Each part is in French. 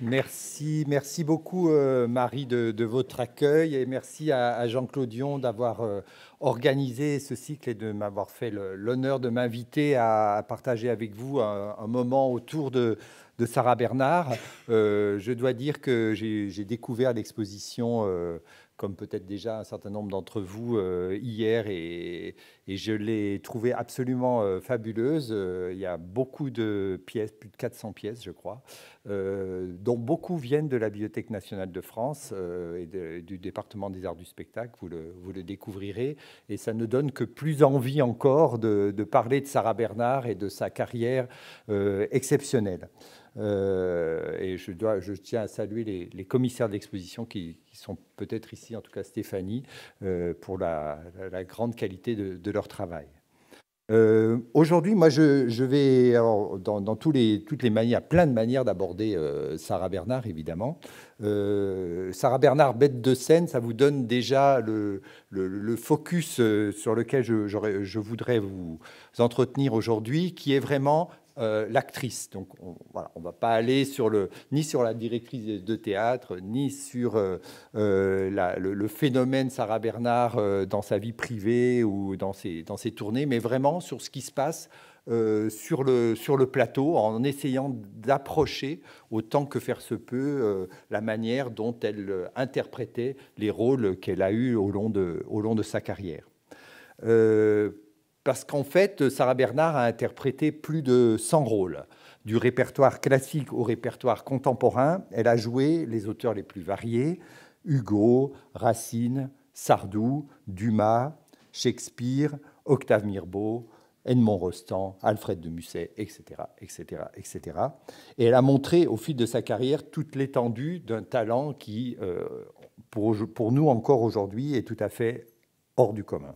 Merci beaucoup Marie de votre accueil et merci à Jean-Claude Dion d'avoir organisé ce cycle et de m'avoir fait l'honneur de m'inviter à partager avec vous un moment autour de Sarah Bernard. Je dois dire que j'ai découvert l'exposition comme peut-être déjà un certain nombre d'entre vous hier et je l'ai trouvée absolument fabuleuse. Il y a beaucoup de pièces, plus de 400 pièces je crois, dont beaucoup viennent de la Bibliothèque nationale de France et du département des arts du spectacle, vous le découvrirez, et ça ne donne que plus envie encore de parler de Sarah Bernard et de sa carrière exceptionnelle. Et je tiens à saluer les commissaires de l'exposition qui sont peut-être ici, en tout cas Stéphanie, pour la grande qualité de leur travail. Aujourd'hui, moi, je vais, alors, dans toutes les manières, plein de manières d'aborder Sarah Bernard, évidemment. Sarah Bernard, bête de scène, ça vous donne déjà le focus sur lequel je voudrais vous entretenir aujourd'hui, qui est vraiment l'actrice. Donc, voilà, on ne va pas aller ni sur la directrice de théâtre, ni sur le phénomène Sarah Bernard dans sa vie privée ou dans ses tournées, mais vraiment sur ce qui se passe sur le plateau, en essayant d'approcher, autant que faire se peut, la manière dont elle interprétait les rôles qu'elle a eus au long de sa carrière. Parce qu'en fait, Sarah Bernard a interprété plus de 100 rôles. Du répertoire classique au répertoire contemporain, elle a joué les auteurs les plus variés: Hugo, Racine, Sardou, Dumas, Shakespeare, Octave Mirbeau, Edmond Rostand, Alfred de Musset, etc., etc., etc. Et elle a montré au fil de sa carrière toute l'étendue d'un talent qui, pour nous encore aujourd'hui, est tout à fait hors du commun.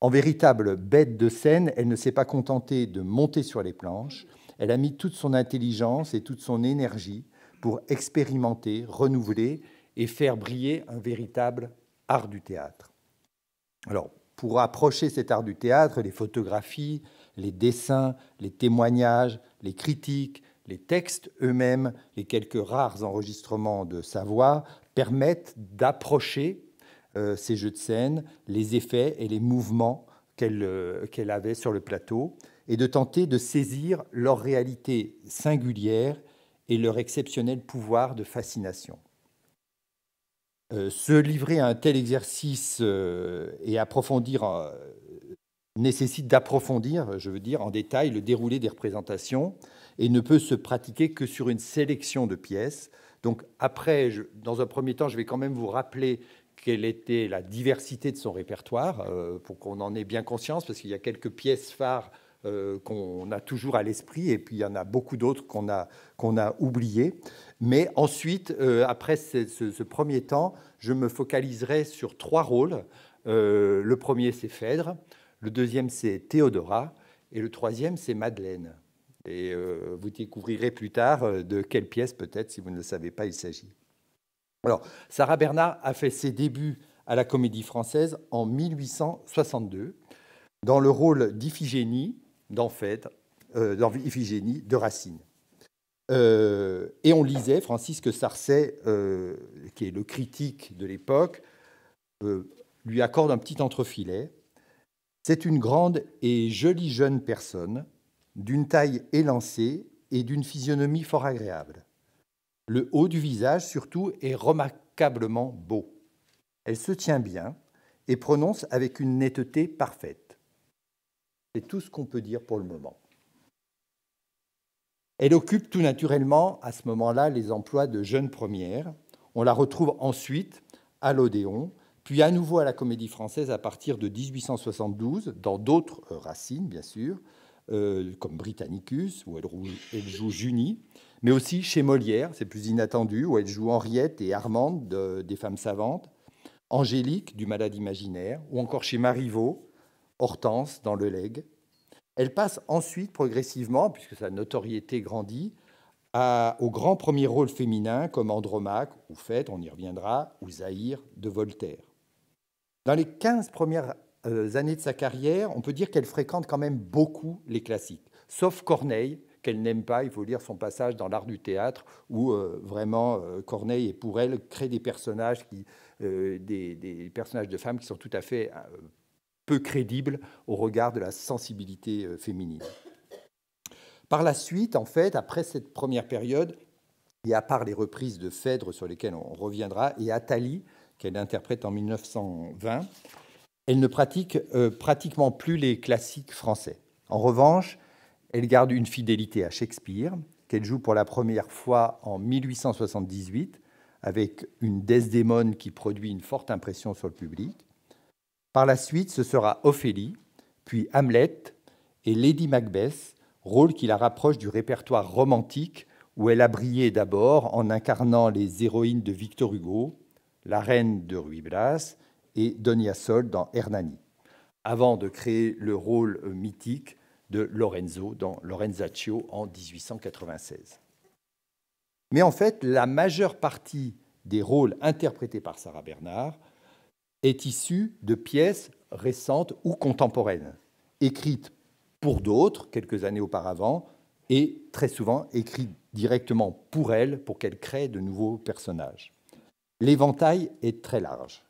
En véritable bête de scène, elle ne s'est pas contentée de monter sur les planches. Elle a mis toute son intelligence et toute son énergie pour expérimenter, renouveler et faire briller un véritable art du théâtre. Alors, pour approcher cet art du théâtre, les photographies, les dessins, les témoignages, les critiques, les textes eux-mêmes, les quelques rares enregistrements de sa voix permettent d'approcher ces jeux de scène, les effets et les mouvements qu'elle avait sur le plateau, et de tenter de saisir leur réalité singulière et leur exceptionnel pouvoir de fascination. Se livrer à un tel exercice et approfondir nécessite d'approfondir, je veux dire, en détail le déroulé des représentations et ne peut se pratiquer que sur une sélection de pièces. Donc après, dans un premier temps, je vais quand même vous rappeler quelle était la diversité de son répertoire, pour qu'on en ait bien conscience, parce qu'il y a quelques pièces phares qu'on a toujours à l'esprit, et puis il y en a beaucoup d'autres qu'on a oubliées. Mais ensuite, après ce premier temps, je me focaliserai sur 3 rôles. Le premier, c'est Phèdre, le deuxième, c'est Théodora, et le troisième, c'est Madeleine. Et vous découvrirez plus tard de quelle pièce, peut-être, si vous ne le savez pas, il s'agit. Alors, Sarah Bernard a fait ses débuts à la Comédie Française en 1862, dans le rôle d'Iphigénie, dans Iphigénie de Racine. Et on lisait, Francisque Sarcey, qui est le critique de l'époque, lui accorde un petit entrefilet. C'est une grande et jolie jeune personne, d'une taille élancée et d'une physionomie fort agréable. Le haut du visage, surtout, est remarquablement beau. Elle se tient bien et prononce avec une netteté parfaite. C'est tout ce qu'on peut dire pour le moment. Elle occupe tout naturellement, à ce moment-là, les emplois de jeune première. On la retrouve ensuite à l'Odéon, puis à nouveau à la Comédie Française à partir de 1872, dans d'autres Racines, bien sûr, comme Britannicus, où elle joue Junie, mais aussi chez Molière, c'est plus inattendu, où elle joue Henriette et Armande des Femmes savantes, Angélique du Malade imaginaire, ou encore chez Marivaux, Hortense dans Le Legs. Elle passe ensuite progressivement, puisque sa notoriété grandit, au grand premier rôle féminin comme Andromaque ou Phèdre, on y reviendra, ou Zaïre de Voltaire. Dans les 15 premières années de sa carrière, on peut dire qu'elle fréquente quand même beaucoup les classiques, sauf Corneille, qu'elle n'aime pas. Il faut lire son passage dans l'art du théâtre où vraiment Corneille et Pourel créent des personnages, des personnages de femmes qui sont tout à fait peu crédibles au regard de la sensibilité féminine. Par la suite, en fait, après cette première période, et à part les reprises de Phèdre sur lesquelles on reviendra, et Athalie, qu'elle interprète en 1920, elle ne pratique pratiquement plus les classiques français. En revanche, elle garde une fidélité à Shakespeare, qu'elle joue pour la première fois en 1878, avec une Desdémone qui produit une forte impression sur le public. Par la suite, ce sera Ophélie, puis Hamlet et Lady Macbeth, rôle qui la rapproche du répertoire romantique où elle a brillé d'abord en incarnant les héroïnes de Victor Hugo, la reine de Ruy Blas et Donia Sol dans Hernani, avant de créer le rôle mythique de Lorenzo dans Lorenzaccio en 1896. Mais en fait, la majeure partie des rôles interprétés par Sarah Bernhardt est issue de pièces récentes ou contemporaines, écrites pour d'autres quelques années auparavant et très souvent écrites directement pour elle, pour qu'elle crée de nouveaux personnages. L'éventail est très large,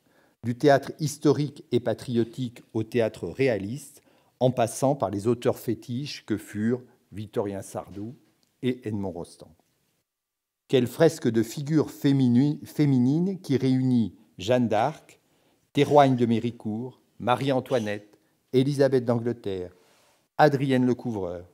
du théâtre historique et patriotique au théâtre réaliste, en passant par les auteurs fétiches que furent Victorien Sardou et Edmond Rostand. Quelle fresque de figures féminines qui réunit Jeanne d'Arc, Théroigne de Méricourt, Marie-Antoinette, Élisabeth d'Angleterre, Adrienne Lecouvreur.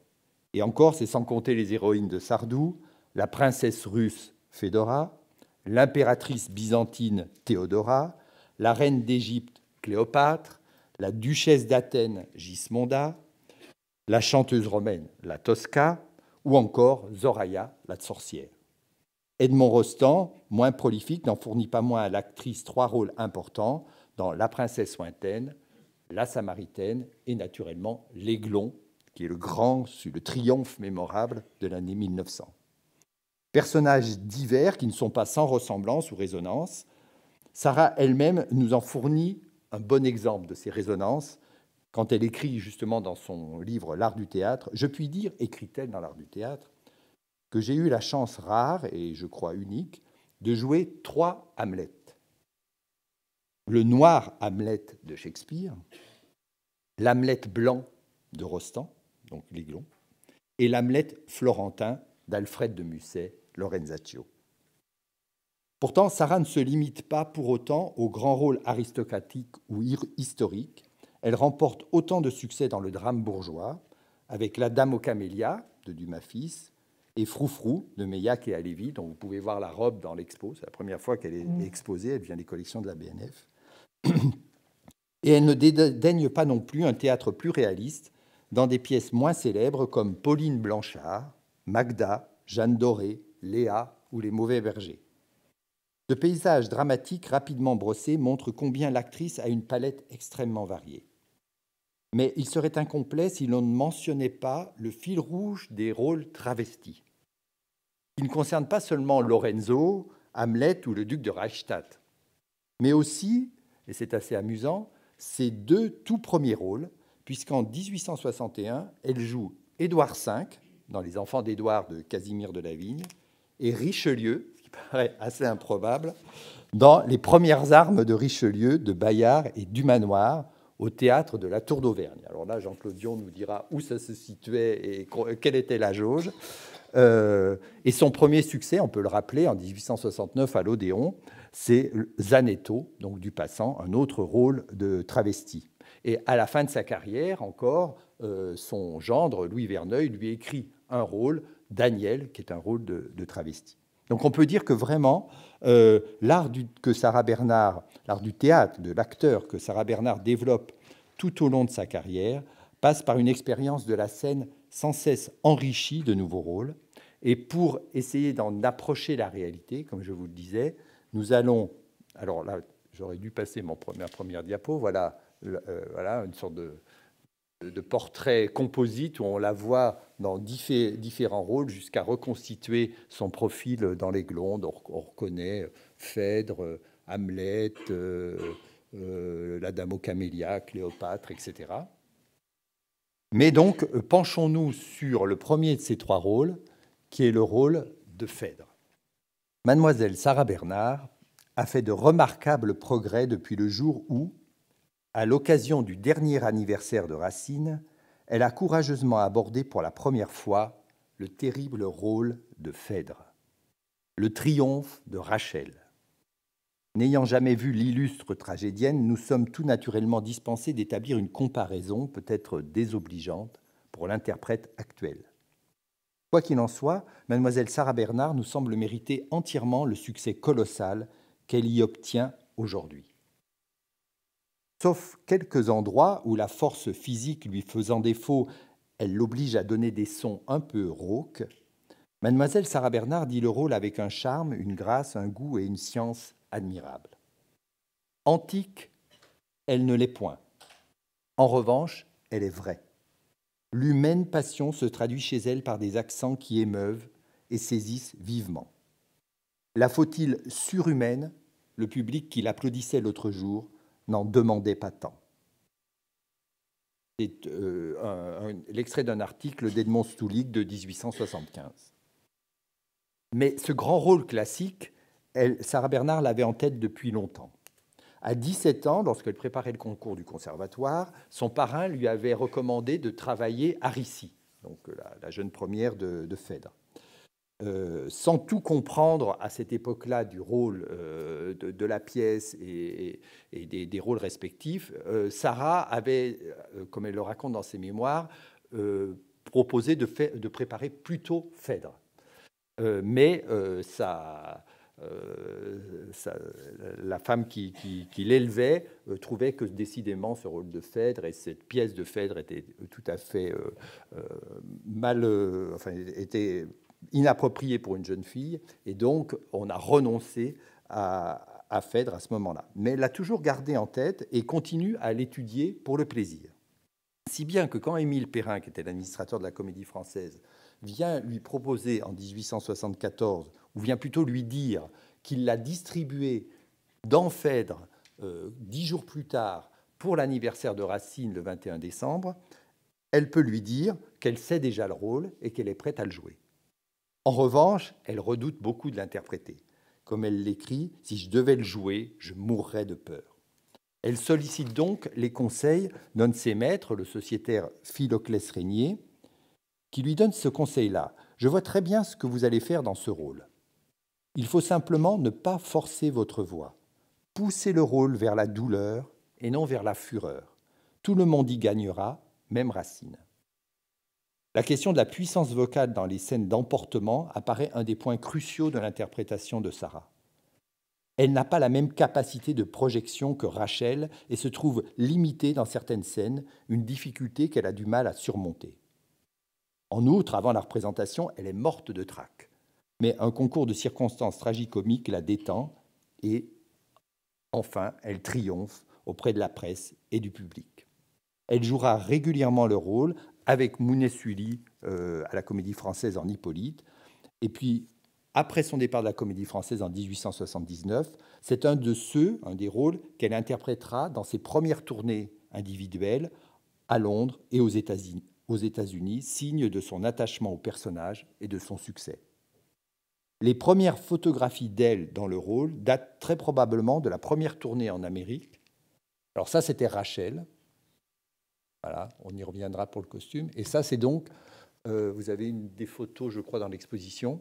Et encore, c'est sans compter les héroïnes de Sardou, la princesse russe Fédora, l'impératrice byzantine Théodora, la reine d'Égypte Cléopâtre, la duchesse d'Athènes Gismonda, la chanteuse romaine la Tosca, ou encore Zoraya, la sorcière. Edmond Rostand, moins prolifique, n'en fournit pas moins à l'actrice 3 rôles importants dans La princesse lointaine, La Samaritaine et naturellement L'Aiglon, qui est le triomphe mémorable de l'année 1900. Personnages divers qui ne sont pas sans ressemblance ou résonance, Sarah elle-même nous en fournit un bon exemple de ces résonances quand elle écrit justement dans son livre L'art du théâtre. Je puis dire, écrit-elle dans L'art du théâtre, que j'ai eu la chance rare, et je crois unique, de jouer 3 Hamlet. Le noir Hamlet de Shakespeare, l'Hamlet blanc de Rostand, donc l'Aiglon, et l'Hamlet florentin d'Alfred de Musset, Lorenzaccio. Pourtant, Sarah ne se limite pas pour autant aux grands rôles aristocratiques ou historiques. Elle remporte autant de succès dans le drame bourgeois, avec La Dame aux camélias de Dumas fils et Froufrou de Meillac et Halévy, dont vous pouvez voir la robe dans l'expo. C'est la première fois qu'elle est exposée, elle vient des collections de la BNF. Et elle ne dédaigne pas non plus un théâtre plus réaliste dans des pièces moins célèbres comme Pauline Blanchard, Magda, Jeanne Doré, Léa ou Les Mauvais Bergers. Ce paysage dramatique rapidement brossé montre combien l'actrice a une palette extrêmement variée. Mais il serait incomplet si l'on ne mentionnait pas le fil rouge des rôles travestis, qui ne concerne pas seulement Lorenzo, Hamlet ou le duc de Reichstadt, mais aussi, et c'est assez amusant, ses 2 tout premiers rôles, puisqu'en 1861, elle joue Édouard V dans Les Enfants d'Édouard de Casimir de Lavigne et Richelieu, ce qui paraît assez improbable, dans Les Premières armes de Richelieu de Bayard et Dumanoir au théâtre de la Tour d'Auvergne. Alors là, Jean-Claude Dion nous dira où ça se situait et quelle était la jauge. Et son premier succès, on peut le rappeler, en 1869 à l'Odéon, c'est Zanetto, donc du passant, un autre rôle de travesti. Et à la fin de sa carrière, encore, son gendre, Louis Verneuil, lui écrit un rôle, Daniel, qui est un rôle de travesti. Donc on peut dire que vraiment, l'art du théâtre, de l'acteur que Sarah Bernhardt développe tout au long de sa carrière, passe par une expérience de la scène sans cesse enrichie de nouveaux rôles. Et pour essayer d'en approcher la réalité, comme je vous le disais, nous allons... Alors là, j'aurais dû passer ma première diapo. Voilà, une sorte de portrait composite où on la voit dans différents rôles jusqu'à reconstituer son profil dans l'Aiglon. Donc on reconnaît Phèdre, Hamlet, la Dame aux camélias, Cléopâtre, etc. Mais donc, penchons-nous sur le premier de ces trois rôles, qui est le rôle de Phèdre. Mademoiselle Sarah Bernard a fait de remarquables progrès depuis le jour où, à l'occasion du dernier anniversaire de Racine, elle a courageusement abordé pour la première fois le terrible rôle de Phèdre, le triomphe de Rachel. N'ayant jamais vu l'illustre tragédienne, nous sommes tout naturellement dispensés d'établir une comparaison, peut-être désobligeante, pour l'interprète actuel. Quoi qu'il en soit, mademoiselle Sarah Bernard nous semble mériter entièrement le succès colossal qu'elle y obtient aujourd'hui. Sauf quelques endroits où la force physique lui faisant défaut, elle l'oblige à donner des sons un peu rauques, mademoiselle Sarah Bernard dit le rôle avec un charme, une grâce, un goût et une science admirables. Antique, elle ne l'est point. En revanche, elle est vraie. L'humaine passion se traduit chez elle par des accents qui émeuvent et saisissent vivement. La faut-il surhumaine, le public qui l'applaudissait l'autre jour n'en demandait pas tant. C'est l'extrait d'un article d'Edmond Stoulik de 1875. Mais ce grand rôle classique, Sarah Bernard l'avait en tête depuis longtemps. À 17 ans, lorsqu'elle préparait le concours du conservatoire, son parrain lui avait recommandé de travailler Aricie, donc la jeune première de Phèdre. Sans tout comprendre à cette époque-là du rôle de la pièce et des rôles respectifs, Sarah avait, comme elle le raconte dans ses mémoires, proposé de préparer plutôt Phèdre. Mais la femme qui l'élevait trouvait que décidément ce rôle de Phèdre et cette pièce de Phèdre était tout à fait était inappropriée pour une jeune fille, et donc on a renoncé à Phèdre à ce moment-là. Mais elle l'a toujours gardé en tête et continue à l'étudier pour le plaisir. Si bien que quand Émile Perrin, qui était l'administrateur de la Comédie Française, vient lui proposer en 1874, ou vient plutôt lui dire qu'il l'a distribué dans Phèdre 10 jours plus tard pour l'anniversaire de Racine le 21 décembre, elle peut lui dire qu'elle sait déjà le rôle et qu'elle est prête à le jouer. En revanche, elle redoute beaucoup de l'interpréter. Comme elle l'écrit, « Si je devais le jouer, je mourrais de peur ». Elle sollicite donc les conseils d'un de ses maîtres, le sociétaire Philoclès Régnier, qui lui donne ce conseil-là. « Je vois très bien ce que vous allez faire dans ce rôle. Il faut simplement ne pas forcer votre voix. Pousser le rôle vers la douleur et non vers la fureur. Tout le monde y gagnera, même Racine. » La question de la puissance vocale dans les scènes d'emportement apparaît un des points cruciaux de l'interprétation de Sarah. Elle n'a pas la même capacité de projection que Rachel et se trouve limitée dans certaines scènes, une difficulté qu'elle a du mal à surmonter. En outre, avant la représentation, elle est morte de trac. Mais un concours de circonstances tragicomiques la détend et, enfin, elle triomphe auprès de la presse et du public. Elle jouera régulièrement le rôle avec Mounet Sully à la Comédie Française en Hippolyte. Et puis, après son départ de la Comédie Française en 1879, c'est un des rôles qu'elle interprétera dans ses premières tournées individuelles à Londres et aux États-Unis, signe de son attachement au personnage et de son succès. Les premières photographies d'elle dans le rôle datent très probablement de la première tournée en Amérique. Alors ça, c'était Rachel. Voilà, on y reviendra pour le costume. Et ça, c'est donc, vous avez une des photos, je crois, dans l'exposition.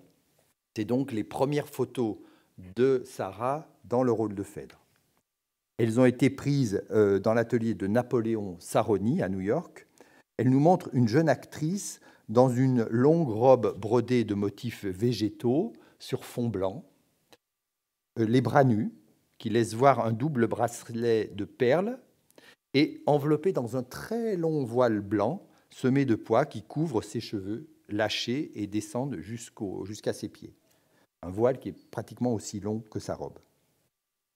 C'est donc les premières photos de Sarah dans le rôle de Phèdre. Elles ont été prises dans l'atelier de Napoléon Saroni à New York. Elles nous montrent une jeune actrice dans une longue robe brodée de motifs végétaux sur fond blanc, les bras nus, qui laissent voir un double bracelet de perles, et enveloppée dans un très long voile blanc semé de pois qui couvre ses cheveux lâchés et descendent jusqu'à ses pieds. Un voile qui est pratiquement aussi long que sa robe.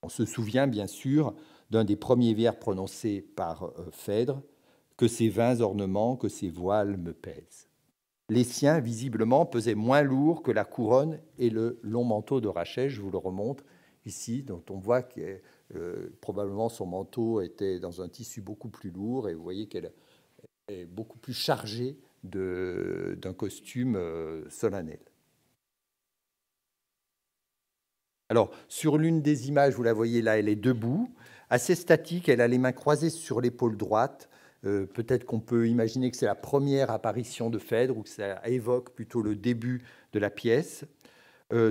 On se souvient bien sûr d'un des premiers vers prononcés par Phèdre, « Que ces vains ornements, que ces voiles me pèsent ». Les siens, visiblement, pesaient moins lourd que la couronne et le long manteau de Rachel, je vous le remontre ici, dont on voit que probablement son manteau était dans un tissu beaucoup plus lourd, et vous voyez qu'elle est beaucoup plus chargée d'un costume solennel. Alors, sur l'une des images, vous la voyez là, elle est debout, assez statique, elle a les mains croisées sur l'épaule droite. Peut-être qu'on peut imaginer que c'est la première apparition de Phèdre ou que ça évoque plutôt le début de la pièce.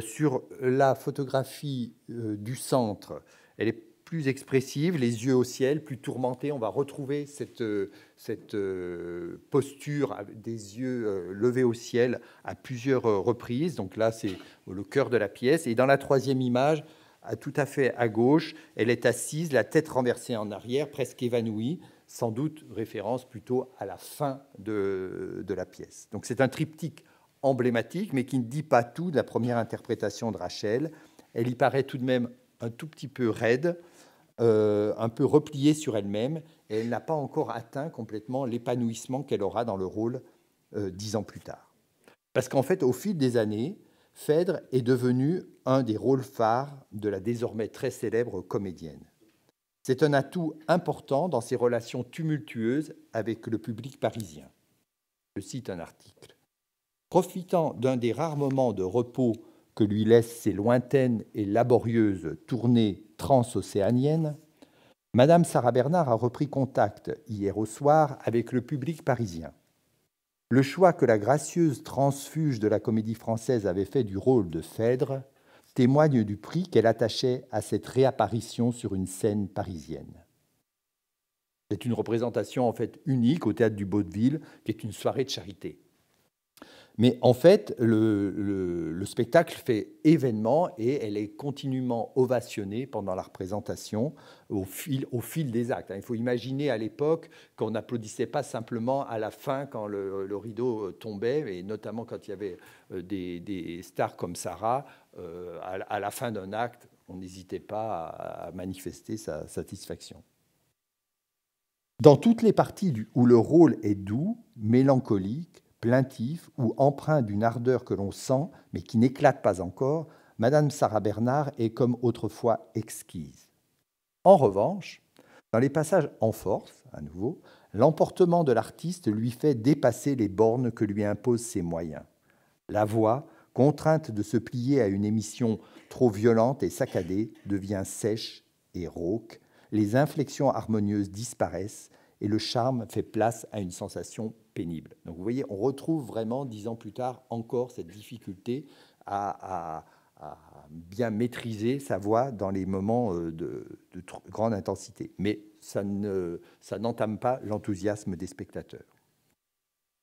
Sur la photographie du centre, elle est plus expressive, les yeux au ciel, plus tourmentés. On va retrouver cette posture des yeux levés au ciel à plusieurs reprises. Donc là, c'est le cœur de la pièce. Et dans la troisième image, tout à fait à gauche, elle est assise, la tête renversée en arrière, presque évanouie, sans doute référence plutôt à la fin de la pièce. Donc c'est un triptyque emblématique, mais qui ne dit pas tout de la première interprétation de Rachel. Elle y paraît tout de même un tout petit peu raide, un peu repliée sur elle-même, et elle n'a pas encore atteint complètement l'épanouissement qu'elle aura dans le rôle 10 ans plus tard. Parce qu'en fait, au fil des années, Phèdre est devenu un des rôles phares de la désormais très célèbre comédienne. C'est un atout important dans ses relations tumultueuses avec le public parisien. Je cite un article. Profitant d'un des rares moments de repos que lui laissent ses lointaines et laborieuses tournées transocéaniennes, Madame Sarah Bernard a repris contact hier au soir avec le public parisien. Le choix que la gracieuse transfuge de la Comédie Française avait fait du rôle de Phèdre témoigne du prix qu'elle attachait à cette réapparition sur une scène parisienne. C'est une représentation en fait unique au Théâtre du Vaudeville, qui est une soirée de charité. Mais en fait, le spectacle fait événement et elle est continuellement ovationnée pendant la représentation au fil des actes. Il faut imaginer à l'époque qu'on n'applaudissait pas simplement à la fin quand le rideau tombait, et notamment quand il y avait des stars comme Sarah, à la fin d'un acte, on n'hésitait pas à manifester sa satisfaction. Dans toutes les parties où le rôle est doux, mélancolique, plaintif ou empreint d'une ardeur que l'on sent, mais qui n'éclate pas encore, Madame Sarah Bernard est comme autrefois exquise. En revanche, dans les passages en force, à nouveau, l'emportement de l'artiste lui fait dépasser les bornes que lui imposent ses moyens. La voix, contrainte de se plier à une émission trop violente et saccadée, devient sèche et rauque, les inflexions harmonieuses disparaissent et le charme fait place à une sensation pénible. Donc vous voyez, on retrouve vraiment, 10 ans plus tard, encore cette difficulté à bien maîtriser sa voix dans les moments de grande intensité. Mais ça n'entame pas l'enthousiasme des spectateurs.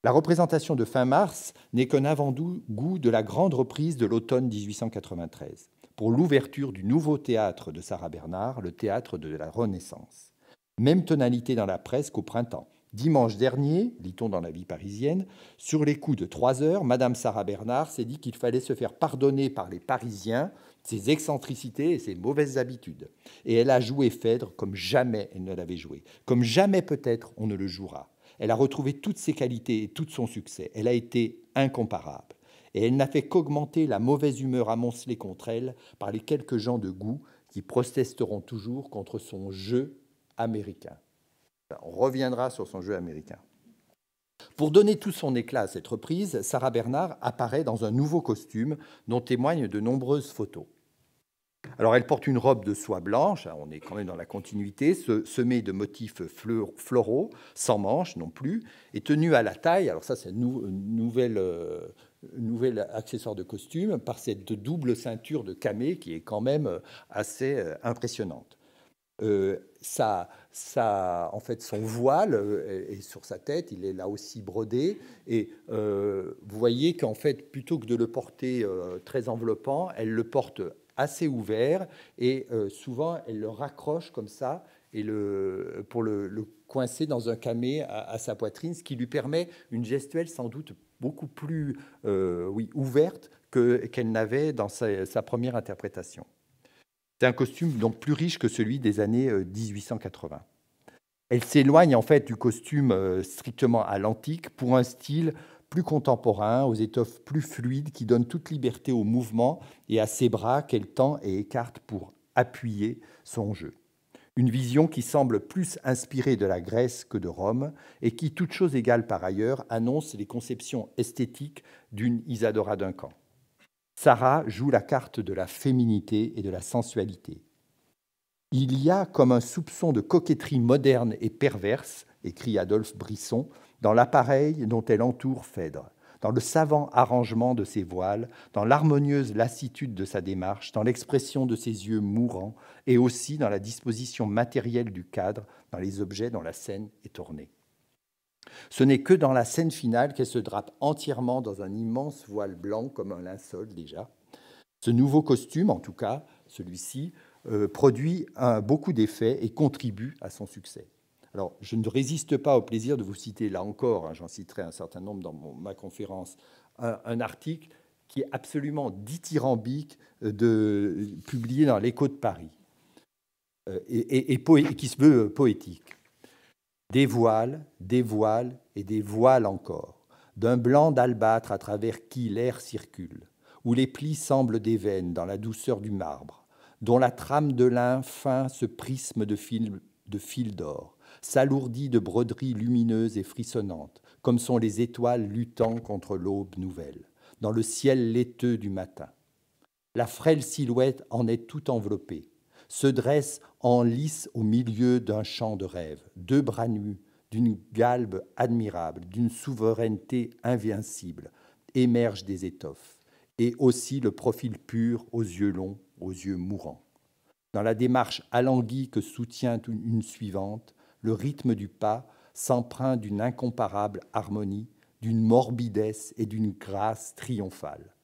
La représentation de fin mars n'est qu'un avant-goût de la grande reprise de l'automne 1893, pour l'ouverture du nouveau théâtre de Sarah Bernard, le théâtre de la Renaissance. Même tonalité dans la presse qu'au printemps. Dimanche dernier, lit-on dans la vie parisienne, sur les coups de 3 heures, Madame Sarah Bernard s'est dit qu'il fallait se faire pardonner par les Parisiens ses excentricités et ses mauvaises habitudes. Et elle a joué Phèdre comme jamais elle ne l'avait joué, comme jamais peut-être on ne le jouera. Elle a retrouvé toutes ses qualités et tout son succès. Elle a été incomparable. Et elle n'a fait qu'augmenter la mauvaise humeur amoncelée contre elle par les quelques gens de goût qui protesteront toujours contre son jeu américain. On reviendra sur son jeu américain. Pour donner tout son éclat à cette reprise, Sarah Bernard apparaît dans un nouveau costume dont témoignent de nombreuses photos. Alors, elle porte une robe de soie blanche, on est quand même dans la continuité, semée de motifs floraux, sans manches non plus, et tenue à la taille, alors ça c'est un nouvel accessoire de costume, par cette double ceinture de camée qui est quand même assez impressionnante. En fait, son voile est sur sa tête, il est là aussi brodé, et vous voyez qu'en fait, plutôt que de le porter très enveloppant, elle le porte assez ouvert, et souvent elle le raccroche comme ça et pour le coincer dans un camé à sa poitrine, ce qui lui permet une gestuelle sans doute beaucoup plus ouverte qu'elle n'avait dans sa première interprétation. C'est un costume donc plus riche que celui des années 1880. Elle s'éloigne en fait du costume strictement à l'antique pour un style plus contemporain, aux étoffes plus fluides, qui donnent toute liberté au mouvement et à ses bras qu'elle tend et écarte pour appuyer son jeu. Une vision qui semble plus inspirée de la Grèce que de Rome et qui, toute chose égale par ailleurs, annonce les conceptions esthétiques d'une Isadora Duncan. Sarah joue la carte de la féminité et de la sensualité. Il y a comme un soupçon de coquetterie moderne et perverse, écrit Adolphe Brisson, dans l'appareil dont elle entoure Phèdre, dans le savant arrangement de ses voiles, dans l'harmonieuse lassitude de sa démarche, dans l'expression de ses yeux mourants, et aussi dans la disposition matérielle du cadre, dans les objets dont la scène est ornée. Ce n'est que dans la scène finale qu'elle se drape entièrement dans un immense voile blanc, comme un linceul déjà. Ce nouveau costume, en tout cas, celui-ci, produit beaucoup d'effets et contribue à son succès. Alors, je ne résiste pas au plaisir de vous citer, là encore, j'en citerai un certain nombre dans ma conférence, un article qui est absolument dithyrambique, publié dans l'Écho de Paris, et qui se veut poétique. Des voiles et des voiles encore, d'un blanc d'albâtre à travers qui l'air circule, où les plis semblent des veines dans la douceur du marbre, dont la trame de lin fin se prisme de fil d'or, s'alourdit de broderies lumineuses et frissonnantes, comme sont les étoiles luttant contre l'aube nouvelle, dans le ciel laiteux du matin. La frêle silhouette en est tout enveloppée, se dresse en lys au milieu d'un champ de rêve, deux bras nus, d'une galbe admirable, d'une souveraineté invincible, émerge des étoffes, et aussi le profil pur aux yeux longs, aux yeux mourants. Dans la démarche alanguie que soutient une suivante, le rythme du pas s'empreint d'une incomparable harmonie, d'une morbidesse et d'une grâce triomphale.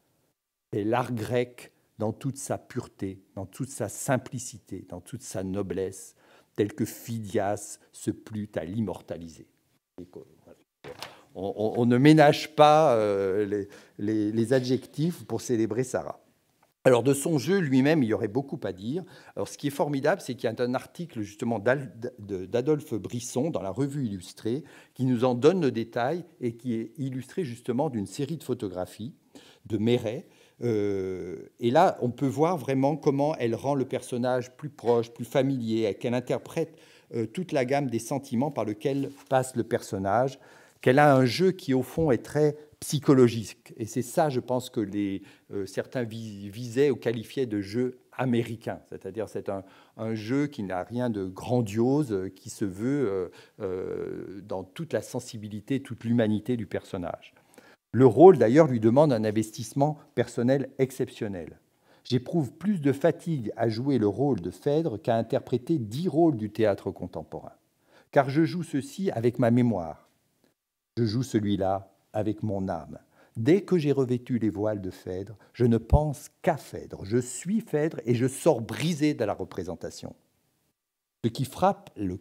C'est l'art grec dans toute sa pureté, dans toute sa simplicité, dans toute sa noblesse, tel que Phidias se plut à l'immortaliser. On ne ménage pas les adjectifs pour célébrer Sarah. Alors, de son jeu lui-même, il y aurait beaucoup à dire. Alors, ce qui est formidable, c'est qu'il y a un article justement d'Adolphe Brisson dans la Revue illustrée qui nous en donne le détail et qui est illustré justement d'une série de photographies de Méret. Et là, on peut voir vraiment comment elle rend le personnage plus proche, plus familier, qu'elle interprète toute la gamme des sentiments par lesquels passe le personnage, qu'elle a un jeu qui, au fond, est très psychologique. Et c'est ça, je pense, que certains visaient ou qualifiaient de jeu américain. C'est-à-dire c'est un jeu qui n'a rien de grandiose, qui se veut dans toute la sensibilité, toute l'humanité du personnage. Le rôle, d'ailleurs, lui demande un investissement personnel exceptionnel. J'éprouve plus de fatigue à jouer le rôle de Phèdre qu'à interpréter 10 rôles du théâtre contemporain. Car je joue ceci avec ma mémoire. Je joue celui-là avec mon âme. Dès que j'ai revêtu les voiles de Phèdre, je ne pense qu'à Phèdre. Je suis Phèdre et je sors brisé de la représentation. Ce qui frappe la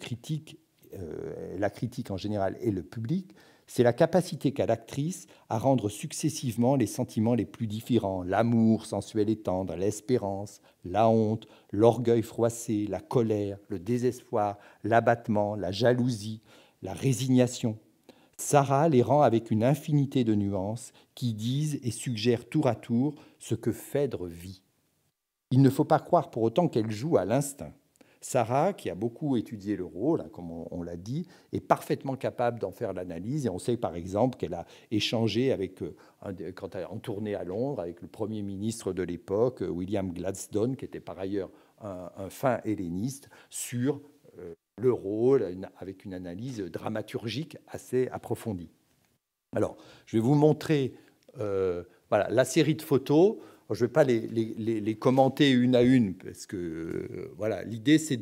critique en général et le public, c'est la capacité qu'a l'actrice à rendre successivement les sentiments les plus différents, l'amour sensuel et tendre, l'espérance, la honte, l'orgueil froissé, la colère, le désespoir, l'abattement, la jalousie, la résignation. Sarah les rend avec une infinité de nuances qui disent et suggèrent tour à tour ce que Phèdre vit. Il ne faut pas croire pour autant qu'elle joue à l'instinct. Sarah, qui a beaucoup étudié le rôle, comme on l'a dit, est parfaitement capable d'en faire l'analyse. Et on sait par exemple qu'elle a échangé quand elle en tournée à Londres avec le Premier ministre de l'époque, William Gladstone, qui était par ailleurs un fin helléniste, sur le rôle, avec une analyse dramaturgique assez approfondie. Alors, je vais vous montrer la série de photos. Je ne vais pas les commenter une à une, parce que l'idée, c'est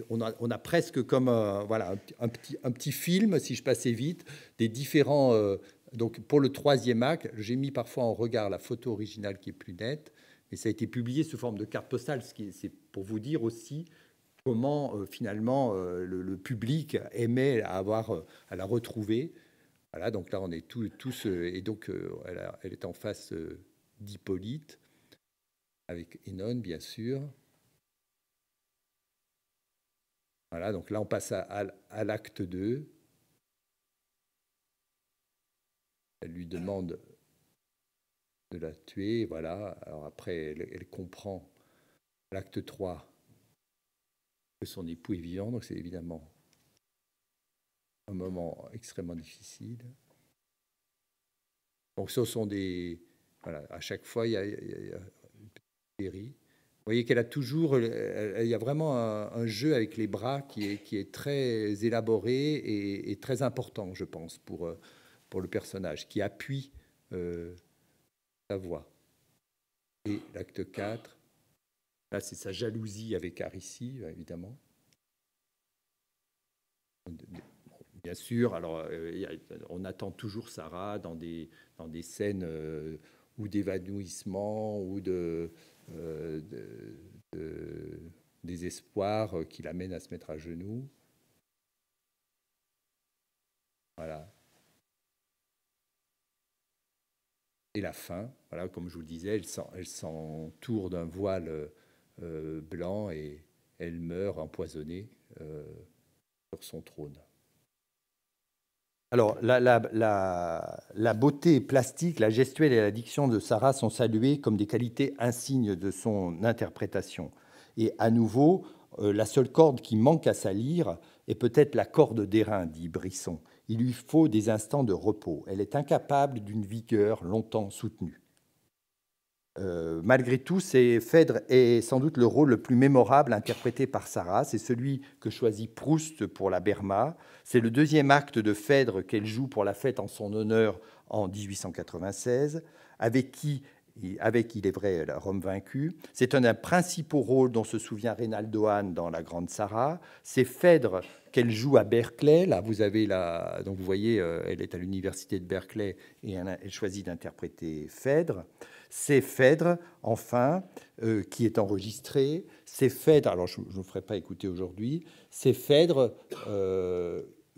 on a presque comme un petit film, si je passais vite, des différents... donc, pour le troisième acte, j'ai mis parfois en regard la photo originale qui est plus nette, mais ça a été publié sous forme de carte postale, c'est pour vous dire aussi comment finalement le public aimait à la retrouver. Voilà, donc là on est tous et donc elle est en face d'Hippolyte avec Énone bien sûr. Voilà, donc là on passe à l'acte 2. Elle lui demande de la tuer, voilà. Alors après elle comprend l'acte 3. que son époux est vivant, donc c'est évidemment un moment extrêmement difficile. Donc ce sont des... Voilà, à chaque fois, il y a une petite série. Vous voyez qu'elle a toujours... Il y a vraiment un jeu avec les bras qui est très élaboré et très important, je pense, pour le personnage, qui appuie sa voix. Et l'acte 4, là, c'est sa jalousie avec Aricie, évidemment. Bien sûr, alors on attend toujours Sarah dans des scènes ou d'évanouissement ou de désespoir qui l'amène à se mettre à genoux. Voilà. Et la fin, voilà, comme je vous le disais, elle s'entoure d'un voile blanc et elle meurt empoisonnée sur son trône. Alors, la beauté plastique, la gestuelle et la diction de Sarah sont saluées comme des qualités insignes de son interprétation. Et à nouveau, la seule corde qui manque à sa lyre est peut-être la corde d'airain, dit Brisson. Il lui faut des instants de repos. Elle est incapable d'une vigueur longtemps soutenue. Malgré tout, Phèdre est sans doute le rôle le plus mémorable interprété par Sarah. C'est celui que choisit Proust pour la Berma. C'est le deuxième acte de Phèdre qu'elle joue pour la fête en son honneur en 1896, avec qui, il est vrai, la Rome vaincue. C'est un des principaux rôles dont se souvient Reynaldo Hahn dans La Grande Sarah. C'est Phèdre qu'elle joue à Berkeley. Là, vous avez donc vous voyez, elle est à l'université de Berkeley et elle choisit d'interpréter Phèdre. C'est Phèdre, enfin, qui est enregistré. C'est Phèdre, alors je ne vous ferai pas écouter aujourd'hui, c'est Phèdre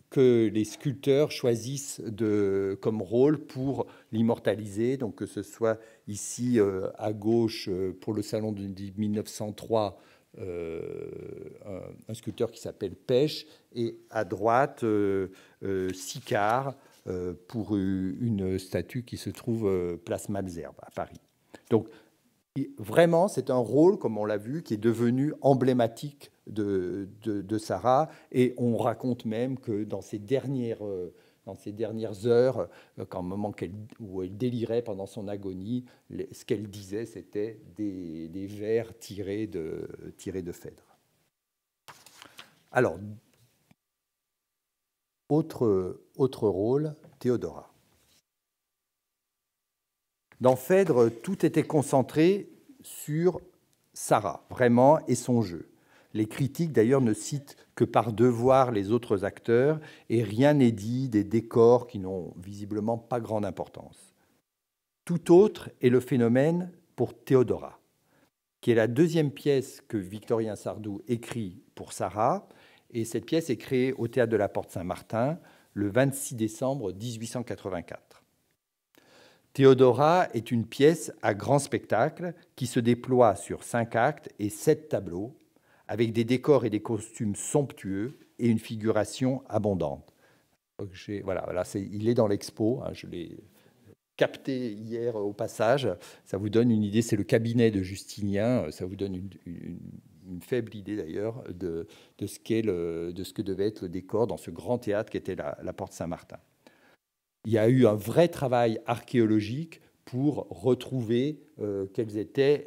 que les sculpteurs choisissent comme rôle pour l'immortaliser. Donc que ce soit ici à gauche pour le salon de 1903, un sculpteur qui s'appelle Pêche, et à droite Sicard pour une statue qui se trouve place Malesherbes à Paris. Donc vraiment, c'est un rôle, comme on l'a vu, qui est devenu emblématique de Sarah, et on raconte même que dans ces dernières heures, qu'au moment où elle délirait pendant son agonie, ce qu'elle disait, c'était des vers tirés de Phèdre. Alors, autre rôle, Théodora. Dans Phèdre, tout était concentré sur Sarah, vraiment, et son jeu. Les critiques, d'ailleurs, ne citent que par devoir les autres acteurs, et rien n'est dit des décors qui n'ont visiblement pas grande importance. Tout autre est le phénomène pour Théodora, qui est la deuxième pièce que Victorien Sardou écrit pour Sarah, et cette pièce est créée au Théâtre de la Porte-Saint-Martin le 26 décembre 1884. Théodora est une pièce à grand spectacle qui se déploie sur 5 actes et 7 tableaux, avec des décors et des costumes somptueux et une figuration abondante. Voilà, il est dans l'expo, hein, je l'ai capté hier au passage. Ça vous donne une idée, c'est le cabinet de Justinien, ça vous donne une faible idée d'ailleurs de ce que devait être le décor dans ce grand théâtre qui était la Porte Saint-Martin. Il y a eu un vrai travail archéologique pour retrouver quelles étaient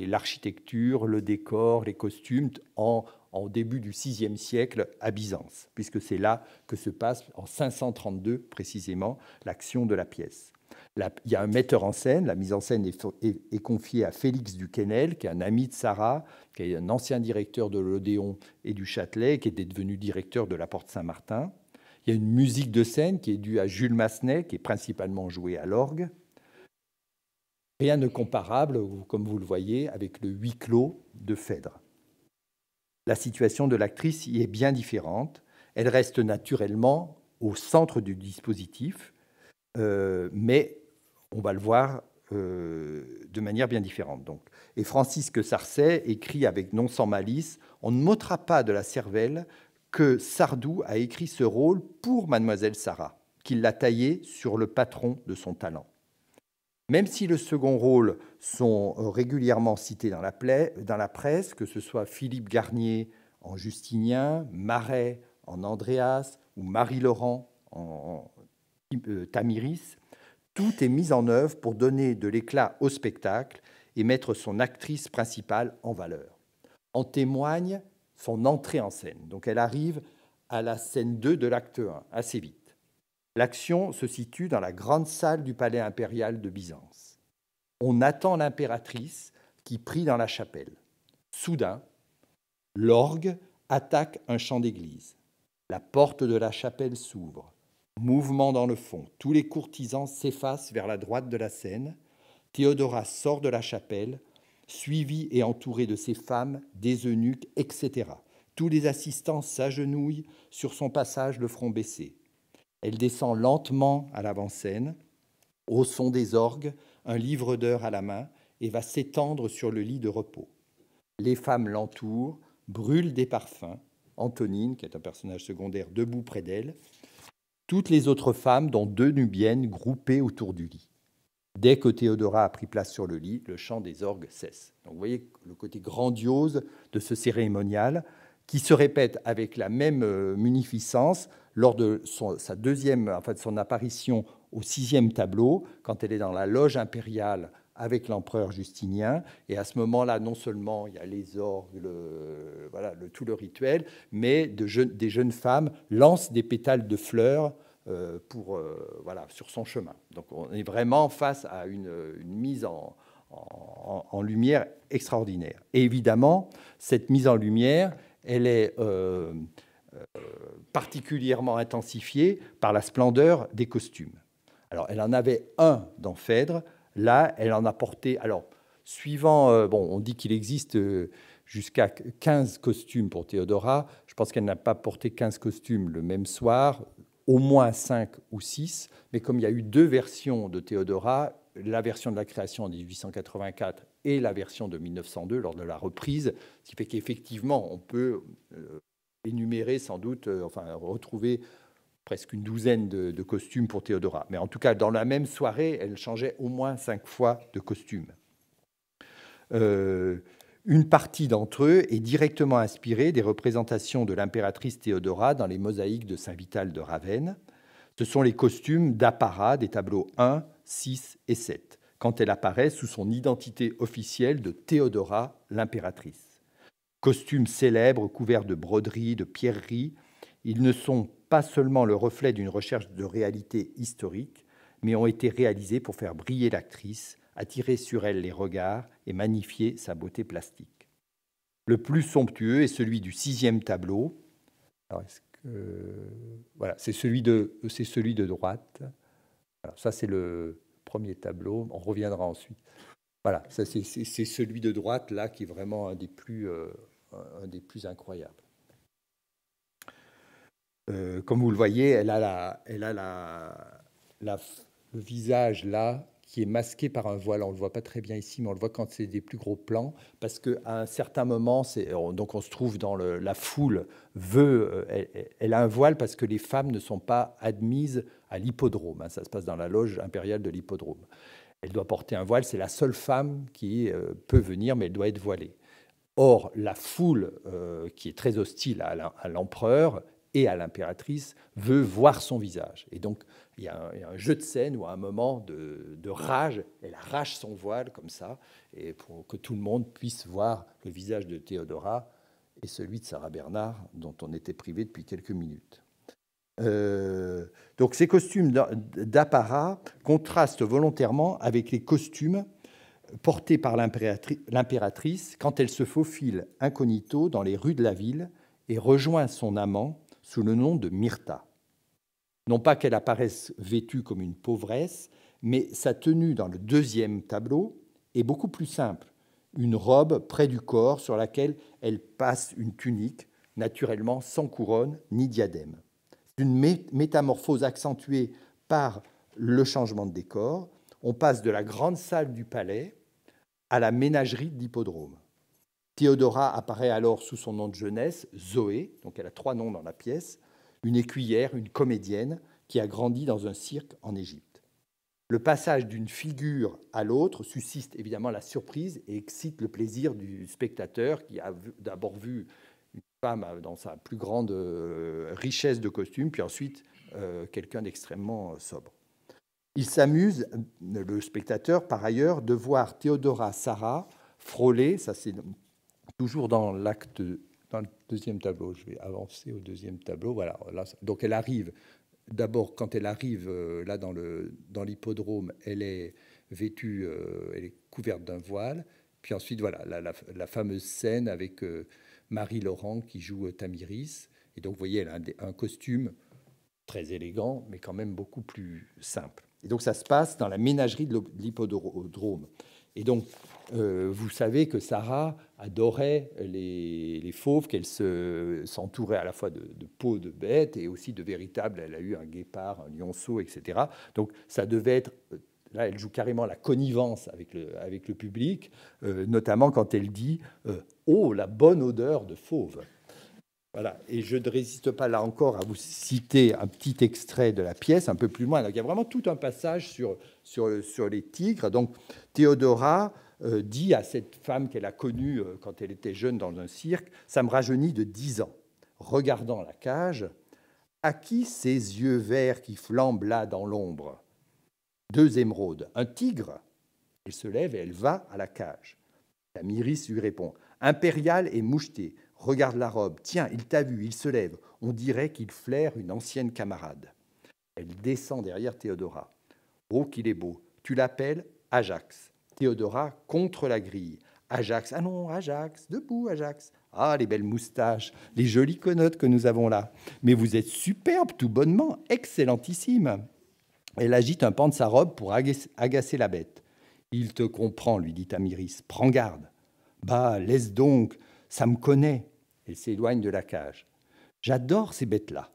l'architecture, le décor, les costumes en début du VIe siècle à Byzance, puisque c'est là que se passe, en 532 précisément, l'action de la pièce. Il y a un metteur en scène, la mise en scène est confiée à Félix Duquesnel, qui est un ami de Sarah, qui est un ancien directeur de l'Odéon et du Châtelet, qui était devenu directeur de la Porte Saint-Martin. Il y a une musique de scène qui est due à Jules Massenet, qui est principalement joué à l'orgue. Rien de comparable, comme vous le voyez, avec le huis clos de Phèdre. La situation de l'actrice y est bien différente. Elle reste naturellement au centre du dispositif, mais on va le voir de manière bien différente. Donc. Et Francisque Sarcey écrit avec non sans malice « On ne m'ôtera pas de la cervelle que Sardou a écrit ce rôle pour Mademoiselle Sarah, qu'il l'a taillé sur le patron de son talent. » Même si le second rôle sont régulièrement cités dans la presse, que ce soit Philippe Garnier en Justinien, Marais en Andréas ou Marie-Laurent en Tamiris, tout est mis en œuvre pour donner de l'éclat au spectacle et mettre son actrice principale en valeur. En témoigne son entrée en scène. Donc elle arrive à la scène 2 de l'acte 1, assez vite. L'action se situe dans la grande salle du palais impérial de Byzance. On attend l'impératrice qui prie dans la chapelle. Soudain, l'orgue attaque un chant d'église. La porte de la chapelle s'ouvre. Mouvement dans le fond. Tous les courtisans s'effacent vers la droite de la scène. Théodora sort de la chapelle, suivie et entourée de ses femmes, des eunuques, etc. Tous les assistants s'agenouillent sur son passage, le front baissé. Elle descend lentement à l'avant-scène, au son des orgues, un livre d'heures à la main, et va s'étendre sur le lit de repos. Les femmes l'entourent, brûlent des parfums. Antonine, qui est un personnage secondaire, debout près d'elle. Toutes les autres femmes, dont 2 nubiennes, groupées autour du lit. Dès que Théodora a pris place sur le lit, le chant des orgues cesse. Donc vous voyez le côté grandiose de ce cérémonial qui se répète avec la même munificence lors de son apparition au 6e tableau, quand elle est dans la loge impériale avec l'empereur Justinien. Et à ce moment-là, non seulement il y a les orgues, tout le rituel, mais des jeunes femmes lancent des pétales de fleurs sur son chemin. Donc on est vraiment face à une mise en lumière extraordinaire. Et évidemment, cette mise en lumière, elle est particulièrement intensifiée par la splendeur des costumes. Alors, elle en avait un dans Phèdre. Là, elle en a porté... Alors, suivant... on dit qu'il existe jusqu'à 15 costumes pour Théodora. Je pense qu'elle n'a pas porté 15 costumes le même soir, au moins 5 ou 6. Mais comme il y a eu 2 versions de Théodora, la version de la création en 1884 et la version de 1902 lors de la reprise, ce qui fait qu'effectivement, on peut énumérer sans doute, retrouver presque une douzaine de costumes pour Théodora. Mais en tout cas, dans la même soirée, elle changeait au moins 5 fois de costume. Une partie d'entre eux est directement inspirée des représentations de l'impératrice Théodora dans les mosaïques de Saint-Vital de Ravenne. Ce sont les costumes d'apparat des tableaux 1, 6 et 7, quand elle apparaît sous son identité officielle de Théodora, l'impératrice. Costumes célèbres couverts de broderies, de pierreries, ils ne sont pas seulement le reflet d'une recherche de réalité historique, mais ont été réalisés pour faire briller l'actrice, attirer sur elle les regards et magnifier sa beauté plastique. Le plus somptueux est celui du 6e tableau. Alors, c'est celui de droite. Alors, ça, c'est le premier tableau. On reviendra ensuite. Voilà, ça, c'est celui de droite, là, qui est vraiment un des plus incroyables. Comme vous le voyez, elle a le visage là qui est masqué par un voile. On ne le voit pas très bien ici, mais on le voit quand c'est des plus gros plans, parce qu'à un certain moment, donc on se trouve dans la foule, elle a un voile parce que les femmes ne sont pas admises à l'hippodrome. Ça se passe dans la loge impériale de l'hippodrome. Elle doit porter un voile, c'est la seule femme qui peut venir, mais elle doit être voilée. Or, la foule, qui est très hostile à l'empereur et à l'impératrice, veut voir son visage. Et donc, il y a un jeu de scène où, à un moment de rage, elle arrache son voile comme ça, et pour que tout le monde puisse voir le visage de Théodora et celui de Sarah Bernard, dont on était privé depuis quelques minutes. Donc, ces costumes d'apparat contrastent volontairement avec les costumes portée par l'impératrice quand elle se faufile incognito dans les rues de la ville et rejoint son amant sous le nom de Myrta. Non pas qu'elle apparaisse vêtue comme une pauvresse, mais sa tenue dans le 2e tableau est beaucoup plus simple. Une robe près du corps sur laquelle elle passe une tunique, naturellement sans couronne ni diadème. C'est une métamorphose accentuée par le changement de décor. On passe de la grande salle du palais à la ménagerie de l'hippodrome. Théodora apparaît alors sous son nom de jeunesse, Zoé, donc elle a 3 noms dans la pièce, une écuyère, une comédienne qui a grandi dans un cirque en Égypte. Le passage d'une figure à l'autre suscite évidemment la surprise et excite le plaisir du spectateur qui a d'abord vu une femme dans sa plus grande richesse de costumes, puis ensuite quelqu'un d'extrêmement sobre. Il s'amuse, le spectateur, par ailleurs, de voir Théodora Sarah frôler, ça c'est toujours dans l'acte, dans le deuxième tableau, je vais avancer au deuxième tableau, voilà, là, donc elle arrive, d'abord quand elle arrive là dans l'hippodrome, elle est vêtue, elle est couverte d'un voile, puis ensuite voilà, la fameuse scène avec Marie-Laurent qui joue Tamiris, et donc vous voyez, elle a un costume très élégant, mais quand même beaucoup plus simple. Et donc ça se passe dans la ménagerie de l'hippodrome. Et donc, vous savez que Sarah adorait les fauves, qu'elle s'entourait à la fois de peaux de bêtes et aussi de véritables. Elle a eu un guépard, un lionceau, etc. Donc, ça devait être. Là, elle joue carrément la connivence avec le public, notamment quand elle dit oh, la bonne odeur de fauve. Voilà. Et je ne résiste pas là encore à vous citer un petit extrait de la pièce, un peu plus loin. Donc, il y a vraiment tout un passage sur les tigres. Donc, Théodora dit à cette femme qu'elle a connue quand elle était jeune dans un cirque, « Ça me rajeunit de 10 ans. » Regardant la cage, « À qui ces yeux verts qui flambent là dans l'ombre ?» 2 émeraudes. « Un tigre ?» Elle se lève et elle va à la cage. Tamiris lui répond, « Impérial et moucheté. Regarde la robe. Tiens, il t'a vu, il se lève. On dirait qu'il flaire une ancienne camarade. » Elle descend derrière Théodora. « Oh, qu'il est beau. Tu l'appelles Ajax. » Théodora contre la grille. « Ajax. Ah non, Ajax. Debout, Ajax. Ah, les belles moustaches, les jolies connotes que nous avons là. Mais vous êtes superbe, tout bonnement, excellentissime. » Elle agite un pan de sa robe pour agacer la bête. « Il te comprend, lui dit Tamiris. Prends garde. »« Bah, laisse donc. Ça me connaît. » Elle s'éloigne de la cage. « J'adore ces bêtes-là.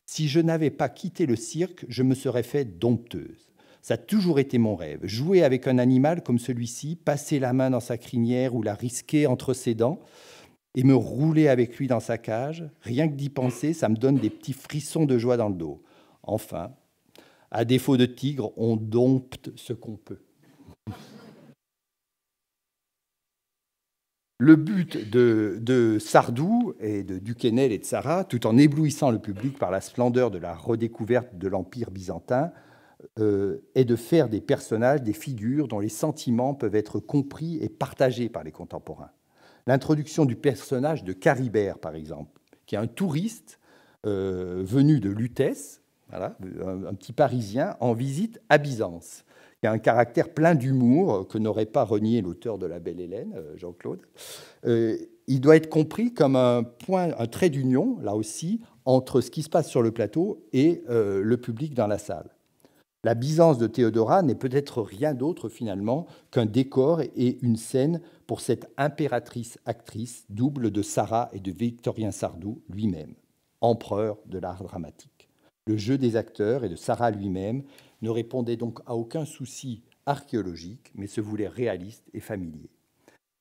Si je n'avais pas quitté le cirque, je me serais fait dompteuse. Ça a toujours été mon rêve. Jouer avec un animal comme celui-ci, passer la main dans sa crinière ou la risquer entre ses dents et me rouler avec lui dans sa cage, rien que d'y penser, ça me donne des petits frissons de joie dans le dos. Enfin, à défaut de tigre, on dompte ce qu'on peut. » Le but de Sardou et de Duquesnel et de Sarah, tout en éblouissant le public par la splendeur de la redécouverte de l'Empire byzantin, est de faire des personnages, des figures dont les sentiments peuvent être compris et partagés par les contemporains. L'introduction du personnage de Caribert, par exemple, qui est un touriste venu de Lutèce, voilà, un petit Parisien, en visite à Byzance, qui a un caractère plein d'humour que n'aurait pas renié l'auteur de La Belle Hélène, Jean-Claude. Il doit être compris comme un trait d'union, là aussi, entre ce qui se passe sur le plateau et le public dans la salle. La Byzance de Théodora n'est peut-être rien d'autre finalement qu'un décor et une scène pour cette impératrice-actrice double de Sarah et de Victorien Sardou lui-même, empereur de l'art dramatique. Le jeu des acteurs et de Sarah lui-même ne répondait donc à aucun souci archéologique, mais se voulait réaliste et familier.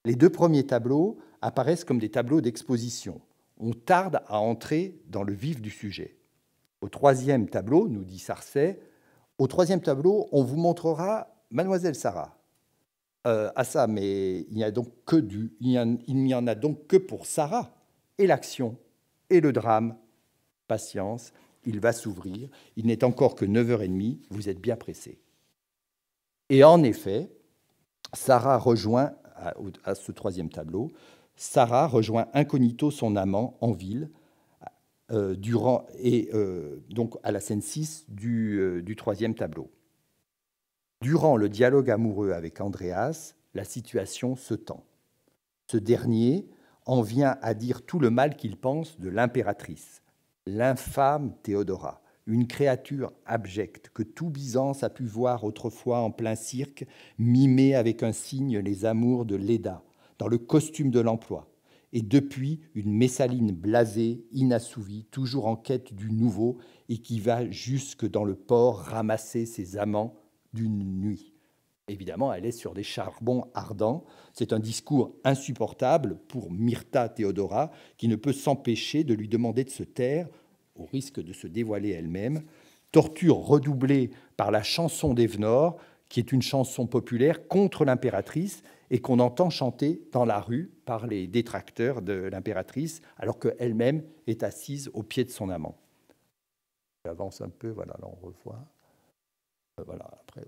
Les 2 premiers tableaux apparaissent comme des tableaux d'exposition. On tarde à entrer dans le vif du sujet. Au 3e tableau, nous dit Sarcey, au 3e tableau, on vous montrera Mademoiselle Sarah. Ça, mais il n'y en a donc que pour Sarah, et l'action, et le drame. Patience, il va s'ouvrir. Il n'est encore que 9h30, vous êtes bien pressés. Et en effet, Sarah rejoint, à ce 3e tableau, Sarah rejoint incognito son amant en ville, donc à la scène 6 du 3e tableau. Durant le dialogue amoureux avec Andréas, la situation se tend. Ce dernier en vient à dire tout le mal qu'il pense de l'impératrice, l'infâme Théodora, une créature abjecte que tout Byzance a pu voir autrefois en plein cirque, mimer avec un signe les amours de Léda, dans le costume de l'emploi, et depuis une Messaline blasée, inassouvie, toujours en quête du nouveau, et qui va jusque dans le port ramasser ses amants d'une nuit. Évidemment, elle est sur des charbons ardents. C'est un discours insupportable pour Myrta Théodora, qui ne peut s'empêcher de lui demander de se taire, au risque de se dévoiler elle-même. Torture redoublée par la chanson d'Evenor, qui est une chanson populaire contre l'impératrice et qu'on entend chanter dans la rue par les détracteurs de l'impératrice, alors qu'elle-même est assise au pied de son amant. J'avance un peu, voilà, là on revoit. Voilà, après.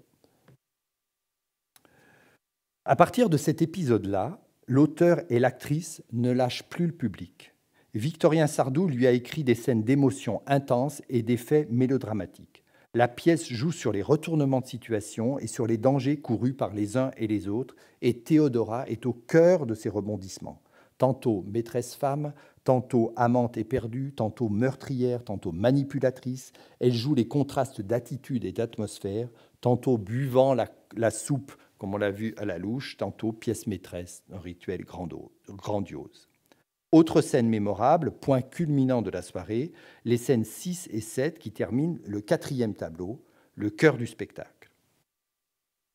À partir de cet épisode-là, l'auteur et l'actrice ne lâchent plus le public. Victorien Sardou lui a écrit des scènes d'émotion intenses et d'effets mélodramatiques. La pièce joue sur les retournements de situation et sur les dangers courus par les uns et les autres, et Théodora est au cœur de ces rebondissements. Tantôt maîtresse-femme, tantôt amante éperdue, tantôt meurtrière, tantôt manipulatrice. Elle joue les contrastes d'attitude et d'atmosphère, tantôt buvant la soupe, comme on l'a vu à la louche, tantôt pièce maîtresse d'un rituel grandiose. Autre scène mémorable, point culminant de la soirée, les scènes 6 et 7 qui terminent le 4e tableau, le cœur du spectacle.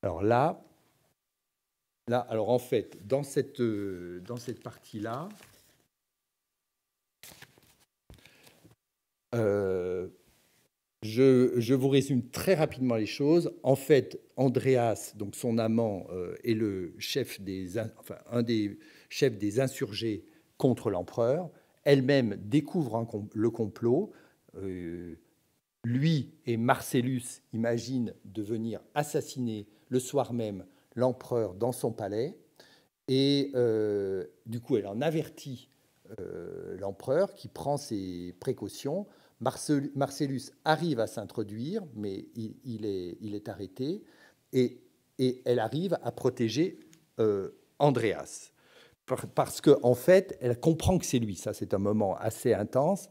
Alors là, alors en fait, dans cette partie-là, je vous résume très rapidement les choses. En fait, Andreas, donc son amant, est le chef un des chefs des insurgés contre l'empereur. Elle-même découvre le complot. Lui et Marcellus imaginent de venir assassiner le soir même l'empereur dans son palais. Et du coup, elle en avertit l'empereur qui prend ses précautions. Marcellus arrive à s'introduire, mais il est arrêté. Et elle arrive à protéger Andreas. Parce qu'en fait, elle comprend que c'est lui. Ça, c'est un moment assez intense.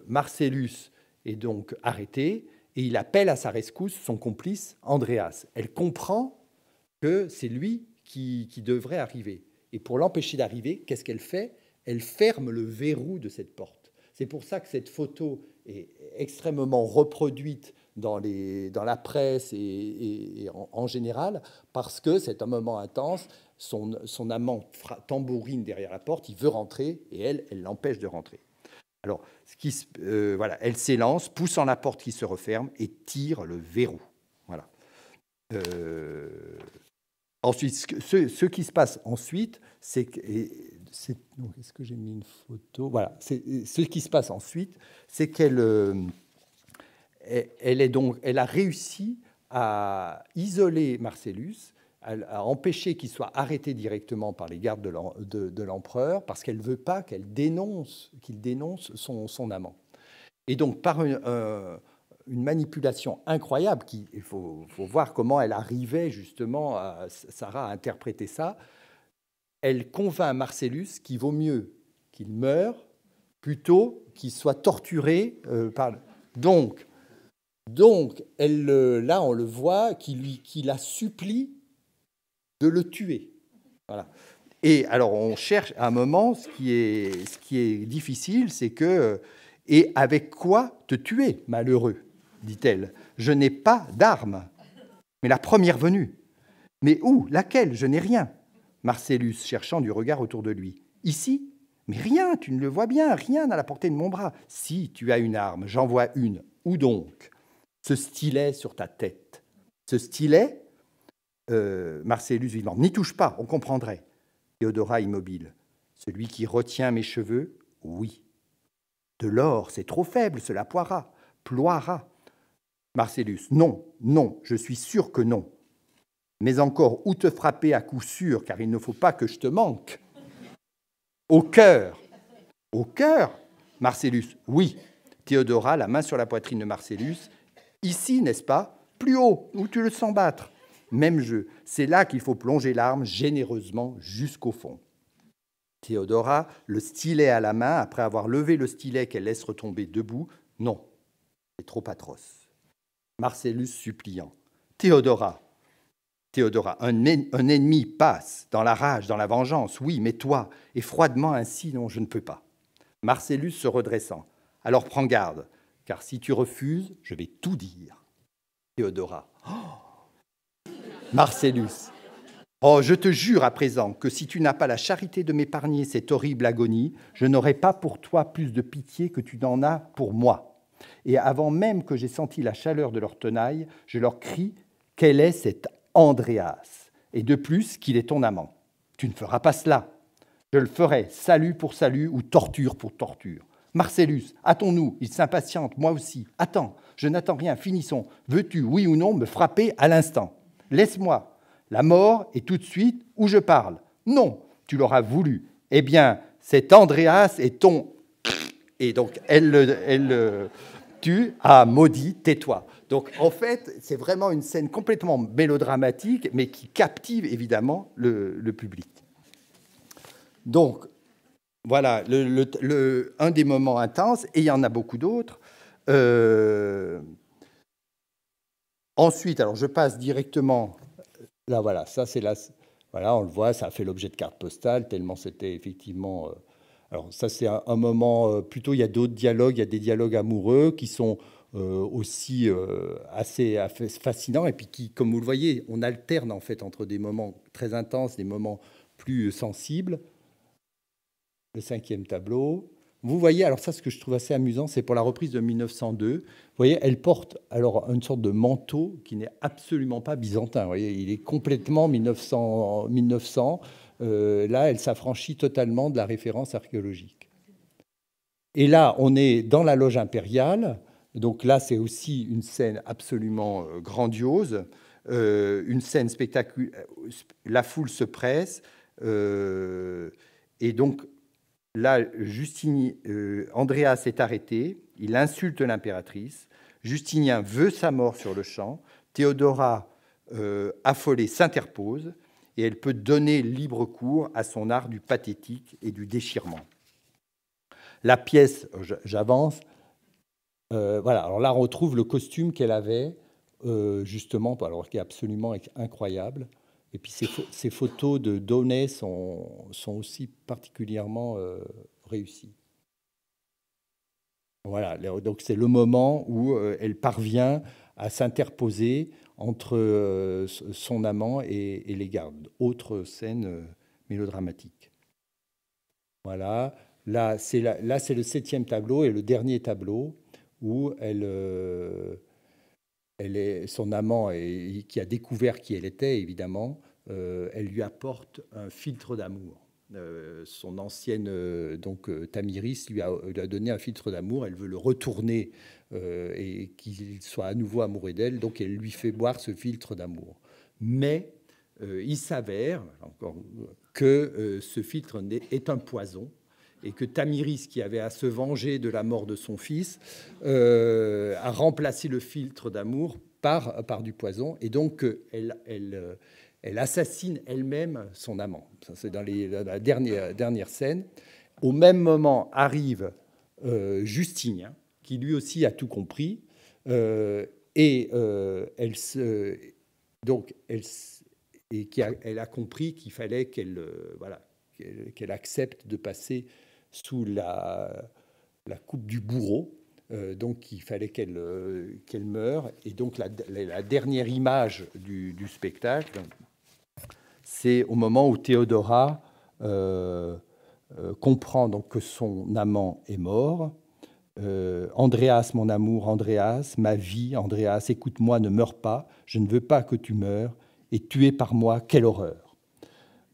Marcellus est donc arrêté et il appelle à sa rescousse son complice Andreas. Elle comprend que c'est lui qui devrait arriver. Et pour l'empêcher d'arriver, qu'est-ce qu'elle fait? Elle ferme le verrou de cette porte. C'est pour ça que cette photo est extrêmement reproduite dans la presse et en général, parce que c'est un moment intense. Son amant tambourine derrière la porte, il veut rentrer, et elle l'empêche de rentrer. Alors, voilà, elle s'élance, poussant la porte qui se referme, et tire le verrou. Voilà. Ensuite, ce qui se passe ensuite, c'est que... Est-ce que j'ai mis une photo? Voilà. Ce qui se passe ensuite, c'est qu'elle a réussi à isoler Marcellus, à empêcher qu'il soit arrêté directement par les gardes de l'empereur, parce qu'elle ne veut pas qu'il dénonce son amant. Et donc, par une manipulation incroyable, il faut voir comment elle arrivait justement, Sarah, à interpréter ça, elle convainc Marcellus qu'il vaut mieux qu'il meure plutôt qu'il soit torturé par... Donc là, on le voit, qui la supplie de le tuer. Voilà. Et alors, on cherche à un moment, ce qui est difficile, c'est que... Et avec quoi te tuer, malheureux, dit-elle. Je n'ai pas d'arme, mais la première venue. Mais où? Laquelle? Je n'ai rien. Marcellus, cherchant du regard autour de lui. Ici? Mais rien, tu ne le vois bien, rien à la portée de mon bras. Si, tu as une arme, j'en vois une. Où donc? Ce stylet sur ta tête. Ce stylet? Marcellus vivant. N'y touche pas, on comprendrait. Théodora immobile. Celui qui retient mes cheveux? Oui. De l'or, c'est trop faible, cela ploiera. Marcellus. Non, je suis sûr que non. Mais encore, où te frapper à coup sûr, car il ne faut pas que je te manque. Au cœur. Au cœur? Marcellus. Oui. Théodora, la main sur la poitrine de Marcellus. Ici, n'est-ce pas? Plus haut, où tu le sens battre. Même jeu. C'est là qu'il faut plonger l'arme généreusement jusqu'au fond. Théodora, le stylet à la main, après avoir levé le stylet qu'elle laisse retomber debout. Non, c'est trop atroce. Marcellus suppliant. Théodora, un ennemi passe, dans la rage, dans la vengeance, oui, mais toi, et froidement ainsi, non, je ne peux pas. Marcellus se redressant. Alors prends garde, car si tu refuses, je vais tout dire. Théodora. Oh, Marcellus. Oh, je te jure à présent que si tu n'as pas la charité de m'épargner cette horrible agonie, je n'aurai pas pour toi plus de pitié que tu n'en as pour moi. Et avant même que j'aie senti la chaleur de leur tenaille, je leur crie « Quel est cet Andreas ?» et de plus qu'il est ton amant. Tu ne feras pas cela. Je le ferai, salut pour salut ou torture pour torture. Marcellus, hâtons-nous, il s'impatiente, moi aussi. Attends, je n'attends rien, finissons. Veux-tu, oui ou non, me frapper à l'instant? Laisse-moi. La mort est tout de suite où je parle. Non, tu l'auras voulu. Eh bien, c'est Andreas et ton... Et donc, elle tue. Ah, maudit, tais-toi. Donc, en fait, c'est vraiment une scène complètement mélodramatique, mais qui captive évidemment le public. Donc, voilà, un des moments intenses, et il y en a beaucoup d'autres. Ensuite, alors je passe directement... Là, voilà, ça c'est là... Voilà, on le voit, ça a fait l'objet de cartes postales, tellement c'était effectivement... alors ça, c'est un moment... plutôt, il y a d'autres dialogues, il y a des dialogues amoureux qui sont aussi assez fascinants, et puis qui, comme vous le voyez, on alterne en fait entre des moments très intenses, des moments plus sensibles. Le 5e tableau. Vous voyez, alors ça, ce que je trouve assez amusant, c'est pour la reprise de 1902. Vous voyez, elle porte alors une sorte de manteau qui n'est absolument pas byzantin. Vous voyez, il est complètement 1900. Là, elle s'affranchit totalement de la référence archéologique. Et là, on est dans la loge impériale. Donc là, c'est aussi une scène absolument grandiose, une scène spectaculaire. La foule se presse, et donc là, Andreas est arrêté, il insulte l'impératrice, Justinien veut sa mort sur le champ, Théodora, affolée, s'interpose, et elle peut donner libre cours à son art du pathétique et du déchirement. La pièce, j'avance, voilà, alors là on retrouve le costume qu'elle avait, justement, alors qui est absolument incroyable. Et puis ces photos de Donnay sont aussi particulièrement réussies. Voilà, donc c'est le moment où elle parvient à s'interposer entre son amant et les gardes. Autre scène mélodramatique. Voilà, là c'est le 7e tableau et le dernier tableau où son amant, qui a découvert qui elle était, évidemment, elle lui apporte un filtre d'amour. Son ancienne Tamiris lui a donné un filtre d'amour. Elle veut le retourner et qu'il soit à nouveau amoureux d'elle. Donc, elle lui fait boire ce filtre d'amour. Mais il s'avère que ce filtre est un poison, et que Tamiris, qui avait à se venger de la mort de son fils, a remplacé le filtre d'amour par du poison, et donc elle assassine elle-même son amant. Ça, c'est dans la dernière scène. Au même moment arrive Justinien, qui lui aussi a tout compris, et elle a compris qu'il fallait qu'elle accepte de passer sous la coupe du bourreau, donc il fallait qu'elle meure. Et donc la dernière image du spectacle, c'est au moment où Théodora comprend donc que son amant est mort. Andreas, mon amour, Andreas, ma vie, Andreas, écoute-moi, ne meurs pas, je ne veux pas que tu meurs, et tué par moi, quelle horreur!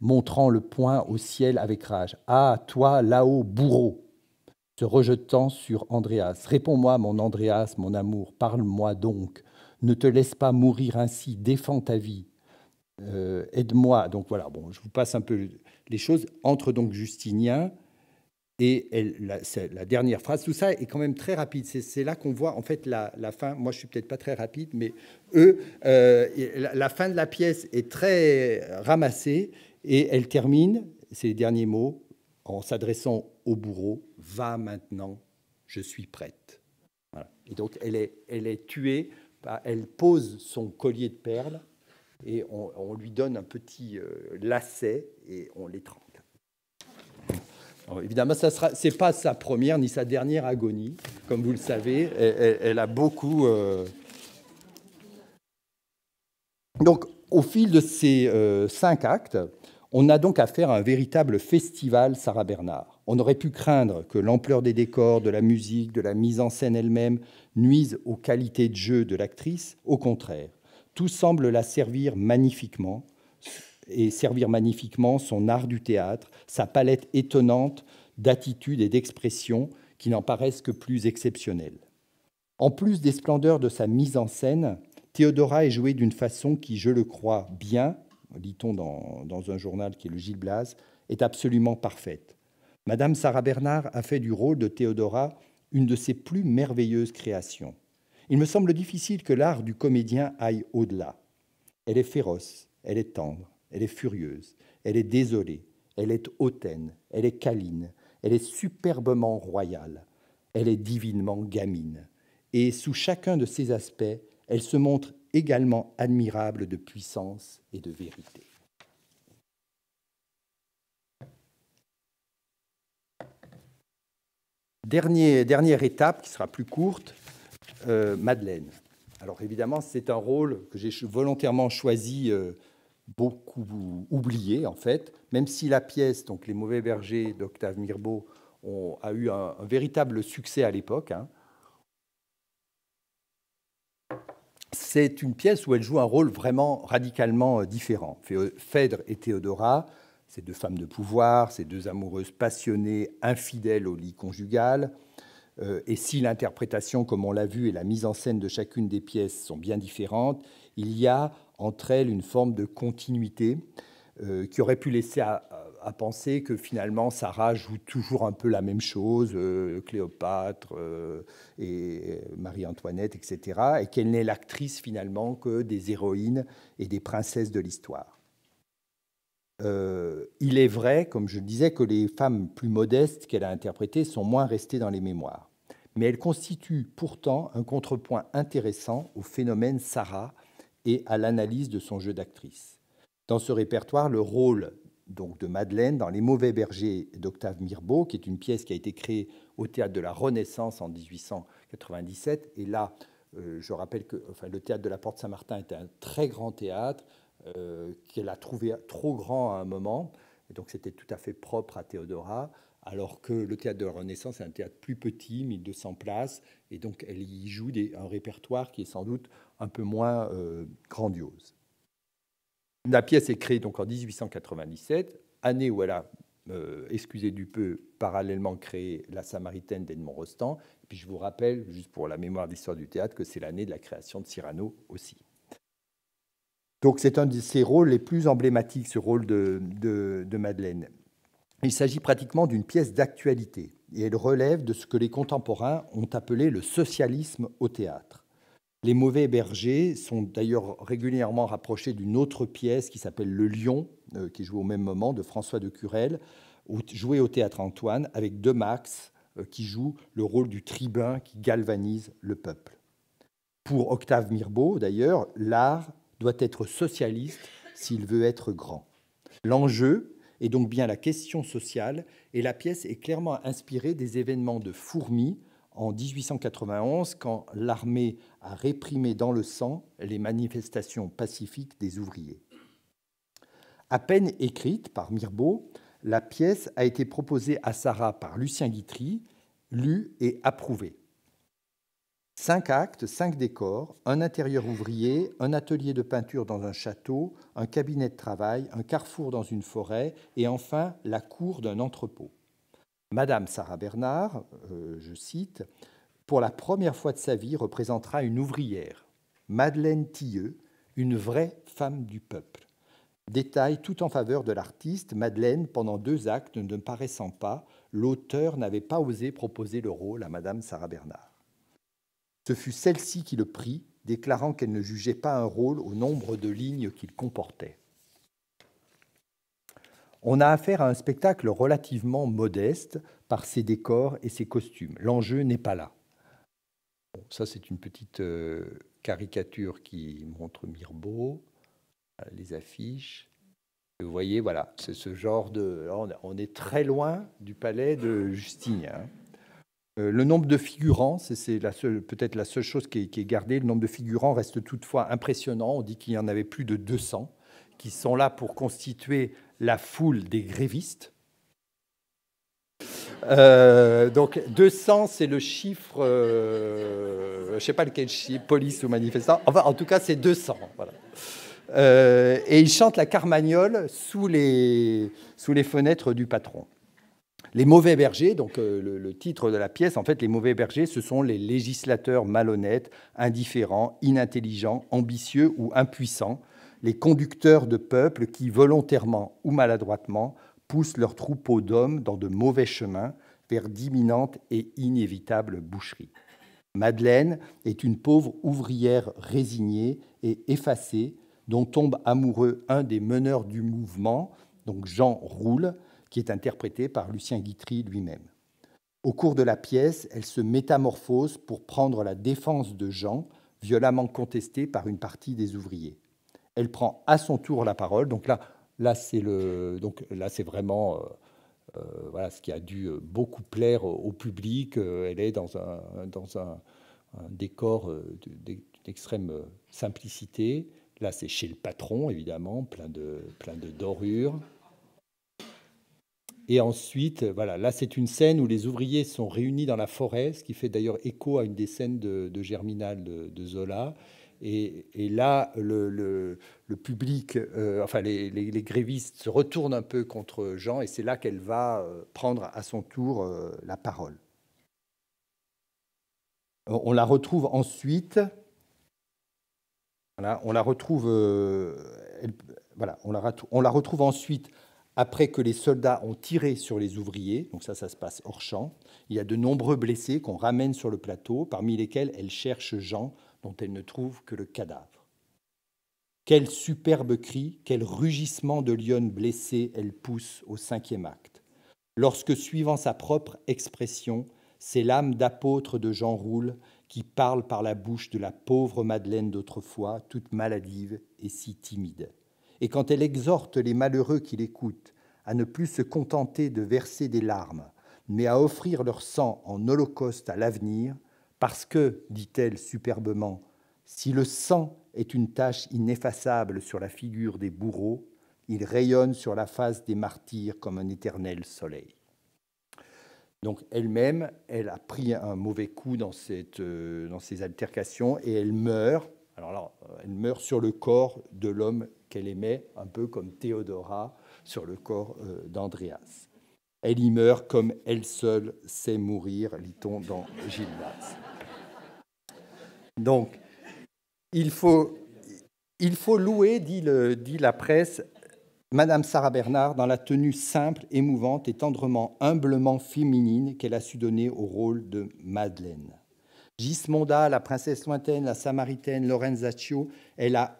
Montrant le poing au ciel avec rage. Ah, toi, là-haut, bourreau! Se rejetant sur Andreas. Réponds-moi, mon Andreas, mon amour, parle-moi donc. Ne te laisse pas mourir ainsi, défends ta vie. Aide-moi. Donc voilà, bon, je vous passe un peu les choses. Entre donc Justinien et la dernière phrase. Tout ça est quand même très rapide. C'est là qu'on voit en fait la fin. Moi, je suis peut-être pas très rapide, mais eux, la fin de la pièce est très ramassée. Et elle termine, c'est les derniers mots, en s'adressant au bourreau, « Va maintenant, je suis prête ». Voilà. Et donc, elle est tuée, elle pose son collier de perles et on lui donne un petit lacet et on l'étrangle. Alors, évidemment, ce n'est pas sa première ni sa dernière agonie. Comme vous le savez, elle a beaucoup... Donc, au fil de ces 5 actes, on a donc affaire à un véritable festival Sarah Bernhardt. On aurait pu craindre que l'ampleur des décors, de la musique, de la mise en scène elle-même nuise aux qualités de jeu de l'actrice. Au contraire, tout semble la servir magnifiquement. et servir magnifiquement son art du théâtre, sa palette étonnante d'attitudes et d'expressions qui n'en paraissent que plus exceptionnelles. En plus des splendeurs de sa mise en scène, Théodora est jouée d'une façon qui, je le crois bien, lit-on dans un journal qui est le Gil Blas, est absolument parfaite. Madame Sarah Bernard a fait du rôle de Théodora une de ses plus merveilleuses créations. Il me semble difficile que l'art du comédien aille au-delà. Elle est féroce, elle est tendre, elle est furieuse, elle est désolée, elle est hautaine, elle est câline, elle est superbement royale, elle est divinement gamine. Et sous chacun de ces aspects, elle se montre également admirable de puissance et de vérité. Dernière étape, qui sera plus courte, Madeleine. Alors évidemment, c'est un rôle que j'ai volontairement choisi, beaucoup oublié en fait, même si la pièce, donc Les Mauvais Bergers d'Octave Mirbeau, a eu un véritable succès à l'époque. C'est une pièce où elle joue un rôle vraiment radicalement différent. Phèdre et Théodora, ces deux femmes de pouvoir, ces deux amoureuses passionnées, infidèles au lit conjugal. Et si l'interprétation, comme on l'a vu, et la mise en scène de chacune des pièces sont bien différentes, il y a entre elles une forme de continuité qui aurait pu laisser à penser que finalement Sarah joue toujours un peu la même chose, Cléopâtre et Marie-Antoinette, etc., et qu'elle n'est l'actrice finalement que des héroïnes et des princesses de l'histoire. Il est vrai, comme je le disais, que les femmes plus modestes qu'elle a interprétées sont moins restées dans les mémoires. Mais elles constituent pourtant un contrepoint intéressant au phénomène Sarah et à l'analyse de son jeu d'actrice. Dans ce répertoire, le rôle donc, de Madeleine dans Les Mauvais Bergers d'Octave Mirbeau, qui est une pièce qui a été créée au Théâtre de la Renaissance en 1897. Et là, je rappelle que le Théâtre de la Porte Saint-Martin était un très grand théâtre, qu'elle a trouvé trop grand à un moment, et donc c'était tout à fait propre à Théodora, alors que le Théâtre de la Renaissance est un théâtre plus petit, 1200 places, et donc elle y joue un répertoire qui est sans doute un peu moins grandiose. La pièce est créée donc en 1897, année où elle a, excusez du peu, parallèlement créé La Samaritaine d'Edmond Rostand. Et puis je vous rappelle, juste pour la mémoire d'histoire du théâtre, que c'est l'année de la création de Cyrano aussi. Donc c'est un de ses rôles les plus emblématiques, ce rôle de Madeleine. Il s'agit pratiquement d'une pièce d'actualité, et elle relève de ce que les contemporains ont appelé le socialisme au théâtre. Les Mauvais Bergers sont d'ailleurs régulièrement rapprochés d'une autre pièce qui s'appelle Le Lion, qui est jouée au même moment, de François de Curelle, jouée au Théâtre Antoine, avec Demax, qui joue le rôle du tribun qui galvanise le peuple. Pour Octave Mirbeau, d'ailleurs, l'art doit être socialiste s'il veut être grand. L'enjeu est donc bien la question sociale, et la pièce est clairement inspirée des événements de Fourmi, en 1891, quand l'armée a réprimé dans le sang les manifestations pacifiques des ouvriers. À peine écrite par Mirbeau, la pièce a été proposée à Sarah par Lucien Guitry, lue et approuvée. 5 actes, 5 décors, un intérieur ouvrier, un atelier de peinture dans un château, un cabinet de travail, un carrefour dans une forêt et enfin la cour d'un entrepôt. Madame Sarah Bernard, je cite, « pour la première fois de sa vie, représentera une ouvrière, Madeleine Tilleux, une vraie femme du peuple. » Détail tout en faveur de l'artiste, Madeleine, pendant 2 actes ne paraissant pas, l'auteur n'avait pas osé proposer le rôle à Madame Sarah Bernard. Ce fut celle-ci qui le prit, déclarant qu'elle ne jugeait pas un rôle au nombre de lignes qu'il comportait. On a affaire à un spectacle relativement modeste par ses décors et ses costumes. L'enjeu n'est pas là. Bon, ça, c'est une petite caricature qui montre Mirbeau, les affiches. Vous voyez, voilà, c'est ce genre de... On est très loin du palais de Justinien. Le nombre de figurants, c'est peut-être la seule chose qui est gardée. Le nombre de figurants reste toutefois impressionnant. On dit qu'il y en avait plus de 200 qui sont là pour constituer la foule des grévistes. Donc 200, c'est le chiffre, je ne sais pas lequel chiffre, police ou manifestant. Enfin, en tout cas, c'est 200. Voilà. Et il chante la carmagnole sous les fenêtres du patron. Les mauvais bergers, donc le titre de la pièce, en fait, les mauvais bergers, ce sont les législateurs malhonnêtes, indifférents, inintelligents, ambitieux ou impuissants, les conducteurs de peuples qui, volontairement ou maladroitement, poussent leurs troupeaux d'hommes dans de mauvais chemins vers d'imminentes et inévitables boucheries. Madeleine est une pauvre ouvrière résignée et effacée dont tombe amoureux un des meneurs du mouvement, donc Jean Roule, qui est interprété par Lucien Guitry lui-même. Au cours de la pièce, elle se métamorphose pour prendre la défense de Jean, violemment contestée par une partie des ouvriers. Elle prend à son tour la parole. Donc là c'est vraiment voilà, ce qui a dû beaucoup plaire au public. Elle est dans un décor d'extrême simplicité. Là, c'est chez le patron, évidemment, plein de dorures. Et ensuite, voilà, là, c'est une scène où les ouvriers sont réunis dans la forêt, ce qui fait d'ailleurs écho à une des scènes de Germinal de Zola. Et là, le public, enfin les grévistes se retournent un peu contre Jean, et c'est là qu'elle va prendre à son tour la parole. On la retrouve ensuite. Voilà, on la retrouve ensuite après que les soldats ont tiré sur les ouvriers. Donc ça se passe hors champ. Il y a de nombreux blessés qu'on ramène sur le plateau, parmi lesquels elle cherche Jean, dont elle ne trouve que le cadavre. Quel superbe cri, quel rugissement de lionne blessée elle pousse au 5e acte. Lorsque, suivant sa propre expression, c'est l'âme d'apôtre de Jean Roule qui parle par la bouche de la pauvre Madeleine d'autrefois, toute maladive et si timide. Et quand elle exhorte les malheureux qui l'écoutent à ne plus se contenter de verser des larmes, mais à offrir leur sang en holocauste à l'avenir, parce que, dit-elle superbement, si le sang est une tache ineffaçable sur la figure des bourreaux, il rayonne sur la face des martyrs comme un éternel soleil. Donc elle-même, elle a pris un mauvais coup dans ces altercations et elle meurt. Alors là, elle meurt sur le corps de l'homme qu'elle aimait, un peu comme Théodora sur le corps d'Andréas. Elle y meurt comme elle seule sait mourir, lit-on dans Gildas. Donc, il faut louer, dit la presse, Madame Sarah Bernhardt dans la tenue simple, émouvante et tendrement, humblement féminine qu'elle a su donner au rôle de Madeleine. Gismonda, la princesse lointaine, la samaritaine, Lorenzaccio, elle a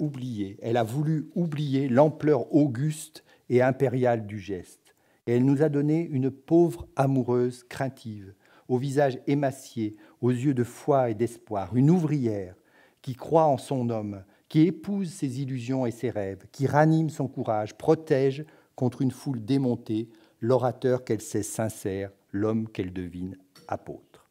voulu oublier l'ampleur auguste et impériale du geste. Et elle nous a donné une pauvre amoureuse craintive, au visage émacié, aux yeux de foi et d'espoir, une ouvrière qui croit en son homme, qui épouse ses illusions et ses rêves, qui ranime son courage, protège contre une foule démontée l'orateur qu'elle sait sincère, l'homme qu'elle devine apôtre.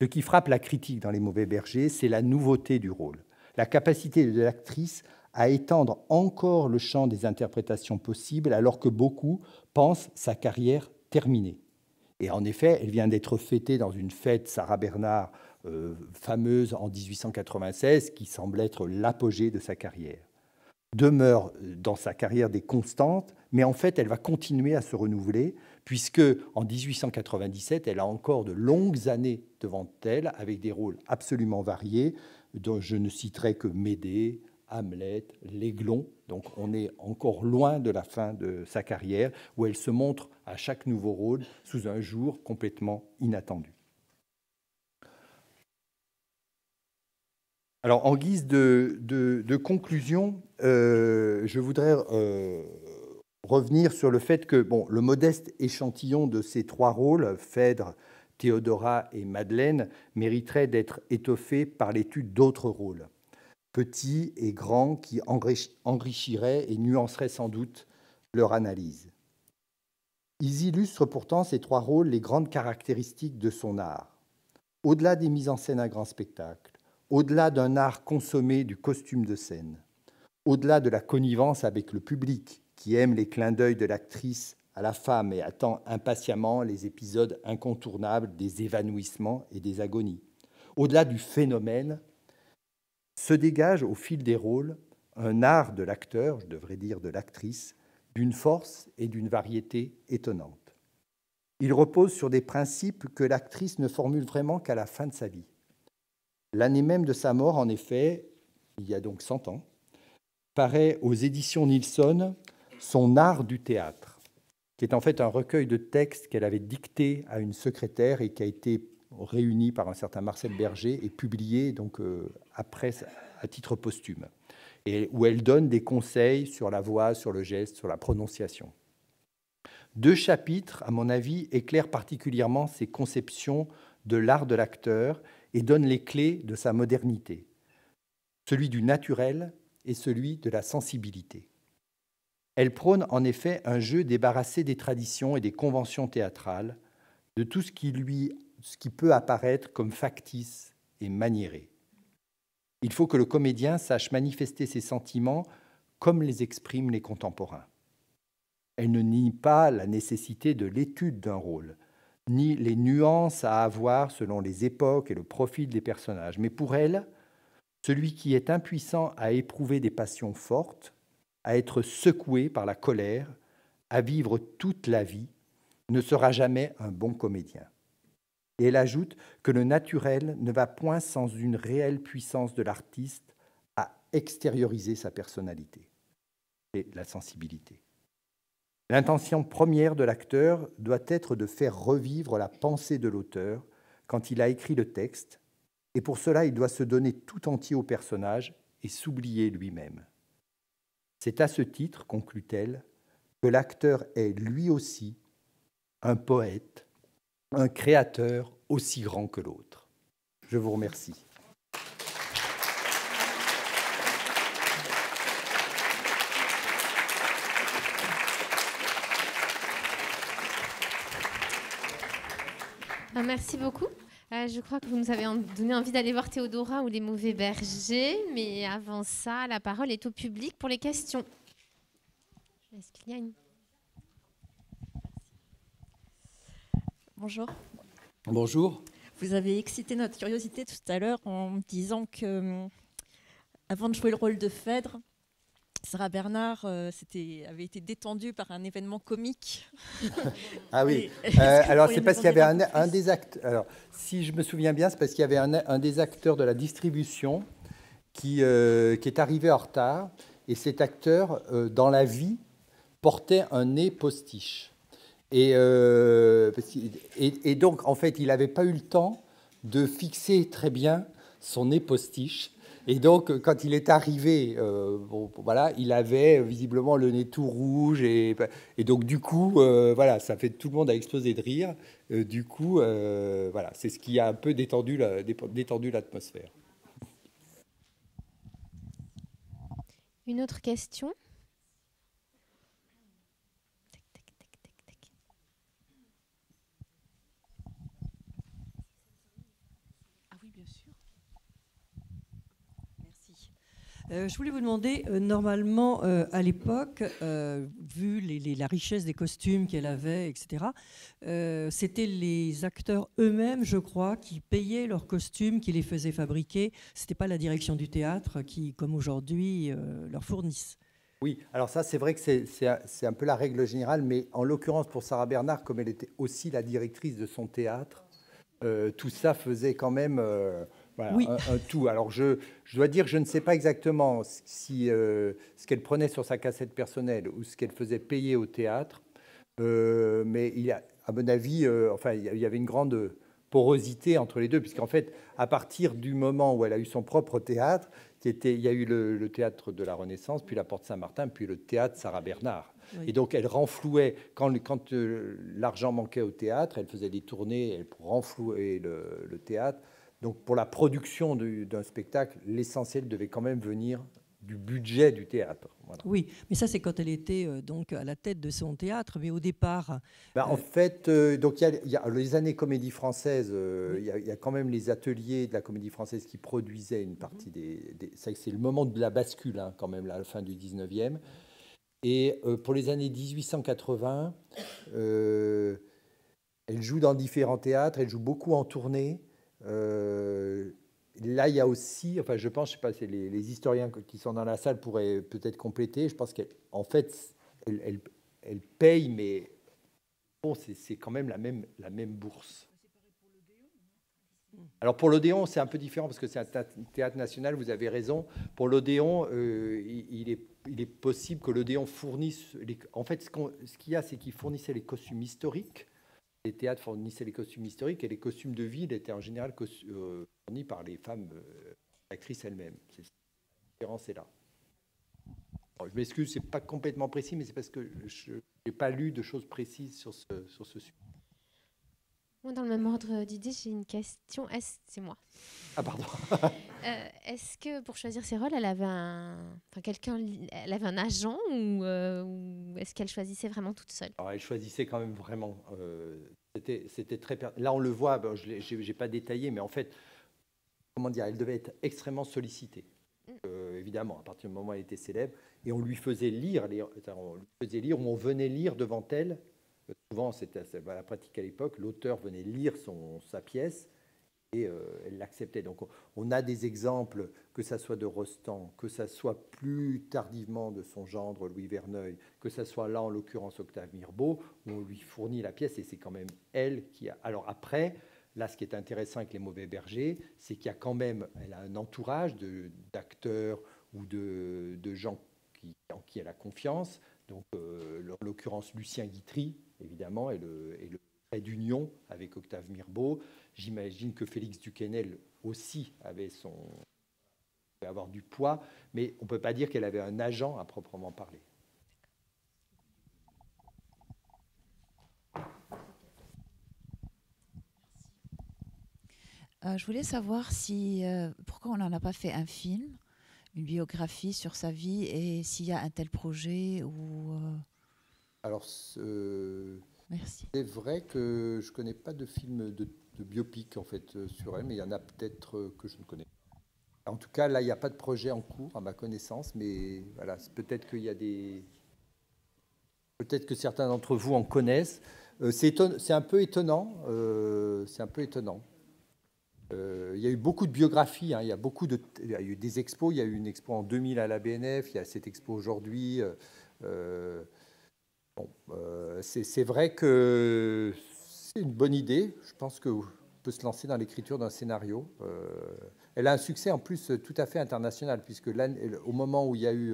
Ce qui frappe la critique dans Les Mauvais Bergers, c'est la nouveauté du rôle, la capacité de l'actrice à étendre encore le champ des interprétations possibles alors que beaucoup pensent sa carrière terminée. Et en effet, elle vient d'être fêtée dans une fête Sarah Bernhardt fameuse en 1896 qui semble être l'apogée de sa carrière. Demeure dans sa carrière des constantes, mais en fait, elle va continuer à se renouveler puisque en 1897, elle a encore de longues années devant elle avec des rôles absolument variés, dont je ne citerai que Médée, Hamlet, l'Aiglon. Donc on est encore loin de la fin de sa carrière où elle se montre à chaque nouveau rôle sous un jour complètement inattendu. Alors, en guise de conclusion, je voudrais revenir sur le fait que le modeste échantillon de ces trois rôles, Phèdre, Théodora et Madeleine, mériterait d'être étoffé par l'étude d'autres rôles, petits et grands, qui enrichiraient et nuanceraient sans doute leur analyse. Ils illustrent pourtant, ces trois rôles, les grandes caractéristiques de son art. Au-delà des mises en scène à grand spectacle, au-delà d'un art consommé du costume de scène, au-delà de la connivence avec le public qui aime les clins d'œil de l'actrice à la femme et attend impatiemment les épisodes incontournables des évanouissements et des agonies, au-delà du phénomène, se dégage au fil des rôles un art de l'acteur, je devrais dire de l'actrice, d'une force et d'une variété étonnantes. Il repose sur des principes que l'actrice ne formule vraiment qu'à la fin de sa vie. L'année même de sa mort, en effet, il y a donc 100 ans, paraît aux éditions Nilsson son art du théâtre, qui est en fait un recueil de textes qu'elle avait dicté à une secrétaire et qui a été réuni par un certain Marcel Berger et publié donc après à titre posthume, et où elle donne des conseils sur la voix, sur le geste, sur la prononciation. 2 chapitres, à mon avis, éclairent particulièrement ses conceptions de l'art de l'acteur et donnent les clés de sa modernité, celui du naturel et celui de la sensibilité. Elle prône en effet un jeu débarrassé des traditions et des conventions théâtrales, de tout ce qui peut apparaître comme factice et maniéré. Il faut que le comédien sache manifester ses sentiments comme les expriment les contemporains. Elle ne nie pas la nécessité de l'étude d'un rôle, ni les nuances à avoir selon les époques et le profil des personnages. Mais pour elle, celui qui est impuissant à éprouver des passions fortes, à être secoué par la colère, à vivre toute la vie, ne sera jamais un bon comédien. Et elle ajoute que le naturel ne va point sans une réelle puissance de l'artiste à extérioriser sa personnalité et la sensibilité. L'intention première de l'acteur doit être de faire revivre la pensée de l'auteur quand il a écrit le texte, et pour cela, il doit se donner tout entier au personnage et s'oublier lui-même. C'est à ce titre, conclut-elle, que l'acteur est lui aussi un poète, un créateur aussi grand que l'autre. Je vous remercie. Merci beaucoup. Je crois que vous nous avez donné envie d'aller voir Théodora ou les Mauvais Bergers. Mais avant ça, la parole est au public pour les questions. Est-ce qu'il y a une... Bonjour. Bonjour. Vous avez excité notre curiosité tout à l'heure en disant que, avant de jouer le rôle de Phèdre, Sarah Bernard avait été détendue par un événement comique. Ah oui. Alors c'est parce qu'il y avait un des acteurs. Alors si je me souviens bien, c'est parce qu'il y avait un des acteurs de la distribution qui est arrivé en retard, et cet acteur, dans la vie, portait un nez postiche. Et donc, en fait, il n'avait pas eu le temps de fixer très bien son nez postiche. Et donc, quand il est arrivé, voilà, il avait visiblement le nez tout rouge. Et donc, du coup, voilà, ça fait tout le monde a explosé de rire. Du coup, voilà, c'est ce qui a un peu détendu l'atmosphère. Une autre question ? Je voulais vous demander, normalement, à l'époque, vu la richesse des costumes qu'elle avait, etc., c'était les acteurs eux-mêmes, je crois, qui payaient leurs costumes, qui les faisaient fabriquer. Ce n'était pas la direction du théâtre qui, comme aujourd'hui, leur fournissent. Oui, alors ça, c'est vrai que c'est un peu la règle générale, mais en l'occurrence, pour Sarah Bernard, comme elle était aussi la directrice de son théâtre, tout ça faisait quand même... Voilà, oui. un tout. Alors, je dois dire, je ne sais pas exactement si ce qu'elle prenait sur sa cassette personnelle ou ce qu'elle faisait payer au théâtre, mais il y a, à mon avis, enfin, il y avait une grande porosité entre les deux, puisqu'en fait, à partir du moment où elle a eu son propre théâtre, il y a eu le théâtre de la Renaissance, puis la Porte Saint-Martin, puis le théâtre Sarah Bernard. Oui. Et donc, elle renflouait, quand l'argent manquait au théâtre, elle faisait des tournées pour renflouer le théâtre. Donc, pour la production d'un spectacle, l'essentiel devait quand même venir du budget du théâtre. Voilà. Oui, mais ça, c'est quand elle était donc à la tête de son théâtre. Mais au départ... En fait, donc il y a les années Comédie Française, oui. Il y a quand même les ateliers de la Comédie Française qui produisaient une partie c'est le moment de la bascule, hein, quand même, là, à la fin du 19e. Et pour les années 1880, elle joue dans différents théâtres, elle joue beaucoup en tournée. là, il y a aussi, enfin, je pense, je sais pas, c'est les historiens qui sont dans la salle pourraient peut-être compléter. Je pense qu'en fait, elle paye, mais bon, c'est quand même la même bourse. Alors pour l'Odéon, c'est un peu différent parce que c'est un théâtre national, vous avez raison. Pour l'Odéon, il est possible que l'Odéon fournisse... En fait, ce qu'il y a, c'est qu'il fournissait les costumes historiques. Les théâtres fournissaient les costumes historiques et les costumes de ville étaient en général fournis par les femmes actrices elles-mêmes. La différence est là. Alors, je m'excuse, c'est pas complètement précis, mais c'est parce que je n'ai pas lu de choses précises sur ce sujet. Moi, dans le même ordre d'idée, j'ai une question. C'est moi. Ah, pardon. Est-ce que pour choisir ses rôles, elle avait elle avait un agent ou est-ce qu'elle choisissait vraiment toute seule? Alors, elle choisissait quand même vraiment. C'était très. Là, on le voit. Bon, je n'ai pas détaillé, mais en fait, comment dire, elle devait être extrêmement sollicitée. Évidemment, à partir du moment où elle était célèbre, et on lui faisait lire, ou on venait lire devant elle. Souvent, c'était la pratique à l'époque. L'auteur venait lire sa pièce et elle l'acceptait. Donc, on a des exemples, que ça soit de Rostand, que ça soit plus tardivement de son gendre Louis Verneuil, que ça soit là, en l'occurrence, Octave Mirbeau, où on lui fournit la pièce et c'est quand même elle qui a... Alors après, là, ce qui est intéressant avec Les Mauvais Bergers, c'est qu'il y a quand même, elle a un entourage d'acteurs ou de gens en qui elle a confiance. Donc, en l'occurrence, Lucien Guitry, évidemment, et le trait d'union avec Octave Mirbeau. J'imagine que Félix Duquesnel aussi avait avoir du poids, mais on ne peut pas dire qu'elle avait un agent à proprement parler. Je voulais savoir pourquoi on n'en a pas fait un film, une biographie sur sa vie, et s'il y a un tel projet ou... Alors, Merci. C'est vrai que je ne connais pas de film de biopic en fait sur elle, mais il y en a peut-être que je ne connais pas. En tout cas, là, il n'y a pas de projet en cours à ma connaissance, mais voilà, peut-être qu'il y a peut-être que certains d'entre vous en connaissent. C'est un peu étonnant. C'est un peu étonnant. Il y a eu beaucoup de biographies. Hein, il y a eu des expos. Il y a eu une expo en 2000 à la BNF. Il y a cette expo aujourd'hui. C'est vrai que c'est une bonne idée. Je pense qu'on peut se lancer dans l'écriture d'un scénario. Elle a un succès en plus tout à fait international, puisque là, au moment où il y a eu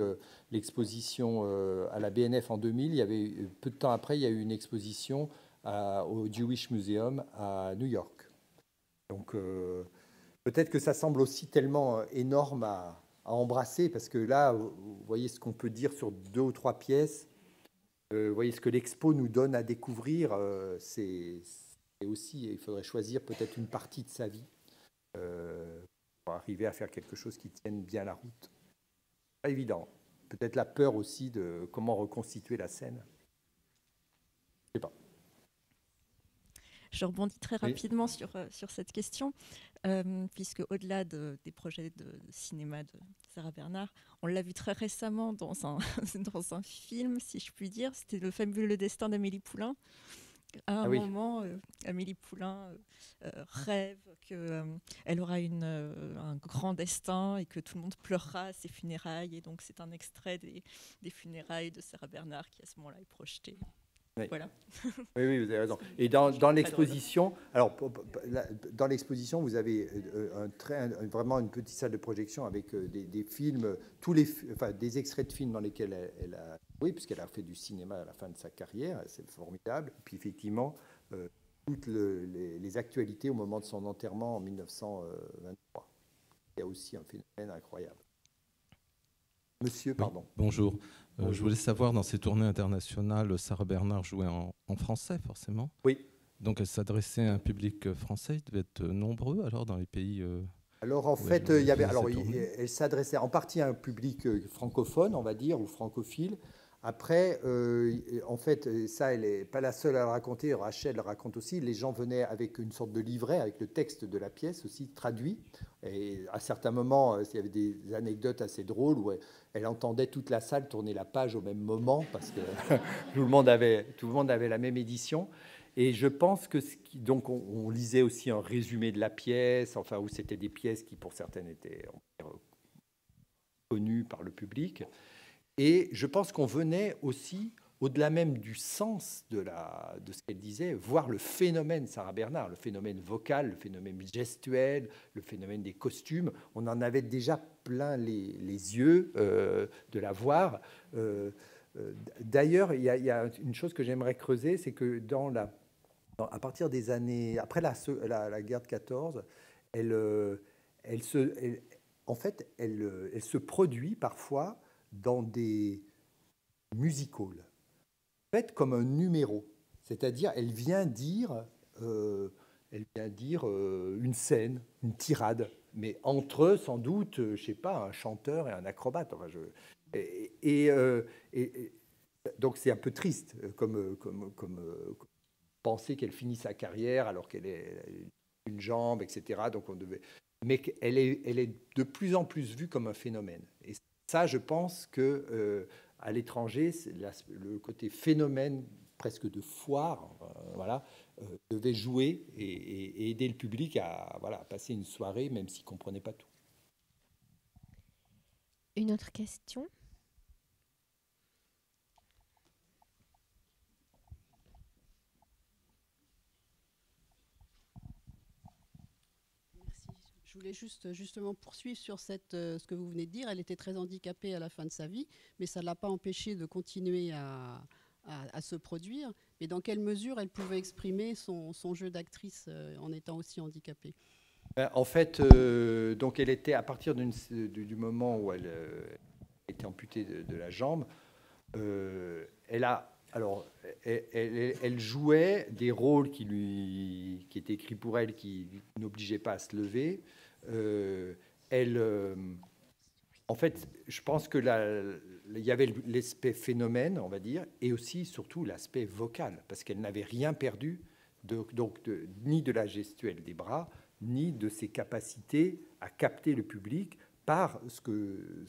l'exposition à la BNF en 2000, il y avait, peu de temps après, il y a eu une exposition au Jewish Museum à New York. Donc peut-être que ça semble aussi tellement énorme à embrasser, parce que là, vous voyez ce qu'on peut dire sur 2 ou 3 pièces. Vous voyez ce que l'expo nous donne à découvrir, c'est aussi, il faudrait choisir peut-être une partie de sa vie pour arriver à faire quelque chose qui tienne bien la route. Pas évident. Peut-être la peur aussi de comment reconstituer la scène. Je sais pas. Je rebondis très rapidement sur cette question, puisque au-delà des projets de cinéma de Sarah Bernard, on l'a vu très récemment dans un film, si je puis dire. C'était Le fabuleux destin d'Amélie Poulain. À un moment, Amélie Poulain rêve qu'elle aura un grand destin et que tout le monde pleurera à ses funérailles. Et donc, c'est un extrait des funérailles de Sarah Bernard qui, à ce moment-là, est projeté. Oui. Voilà. Oui, vous avez raison. Et dans l'exposition, alors dans l'exposition, vous avez vraiment une petite salle de projection avec des films, des extraits de films dans lesquels elle a joué, puisqu'elle a fait du cinéma à la fin de sa carrière. C'est formidable. Et puis effectivement, toutes les actualités au moment de son enterrement en 1923. Il y a aussi un phénomène incroyable. Monsieur, pardon. Oui, bonjour. Je voulais savoir, dans ces tournées internationales, Sarah Bernard jouait en français, forcément. Oui. Donc elle s'adressait à un public français. Il devait être nombreux, alors, dans les pays... Alors, en fait, elle s'adressait en partie à un public francophone, on va dire, ou francophile. Après, en fait, ça, elle n'est pas la seule à le raconter. Rachel le raconte aussi. Les gens venaient avec une sorte de livret, avec le texte de la pièce aussi traduit. Et à certains moments, il y avait des anecdotes assez drôles où elle entendait toute la salle tourner la page au même moment parce que tout le monde avait la même édition. Et je pense que donc on lisait aussi un résumé de la pièce, enfin où c'était des pièces qui pour certaines étaient connues par le public. Et je pense qu'on venait aussi, au-delà même du sens de ce qu'elle disait, voir le phénomène Sarah Bernhardt, le phénomène vocal, le phénomène gestuel, le phénomène des costumes. On en avait déjà plein les yeux de la voir. D'ailleurs, il y a une chose que j'aimerais creuser, c'est que à partir des années... Après la guerre de 14, elle se produit parfois dans des music halls, en fait, comme un numéro. C'est-à-dire, elle vient dire une scène, une tirade, mais entre eux, sans doute, je ne sais pas, un chanteur et un acrobate. Enfin, donc, c'est un peu triste, comme penser qu'elle finit sa carrière alors qu'elle est une jambe, etc. Donc, mais elle est de plus en plus vue comme un phénomène. Et ça, je pense que à l'étranger, le côté phénomène presque de foire, voilà, devait jouer et aider le public à passer une soirée, même s'il ne comprenait pas tout. Une autre question? Je voulais justement poursuivre sur ce que vous venez de dire. Elle était très handicapée à la fin de sa vie, mais ça ne l'a pas empêchée de continuer à se produire. Mais dans quelle mesure elle pouvait exprimer son jeu d'actrice en étant aussi handicapée? En fait, donc elle était, à partir du moment où elle était amputée de la jambe, elle jouait des rôles qui étaient écrits pour elle, qui n'obligeaient pas à se lever. En fait, je pense que il y avait l'aspect phénomène, on va dire, et aussi, surtout, l'aspect vocal, parce qu'elle n'avait rien perdu, ni de la gestuelle des bras, ni de ses capacités à capter le public par ce que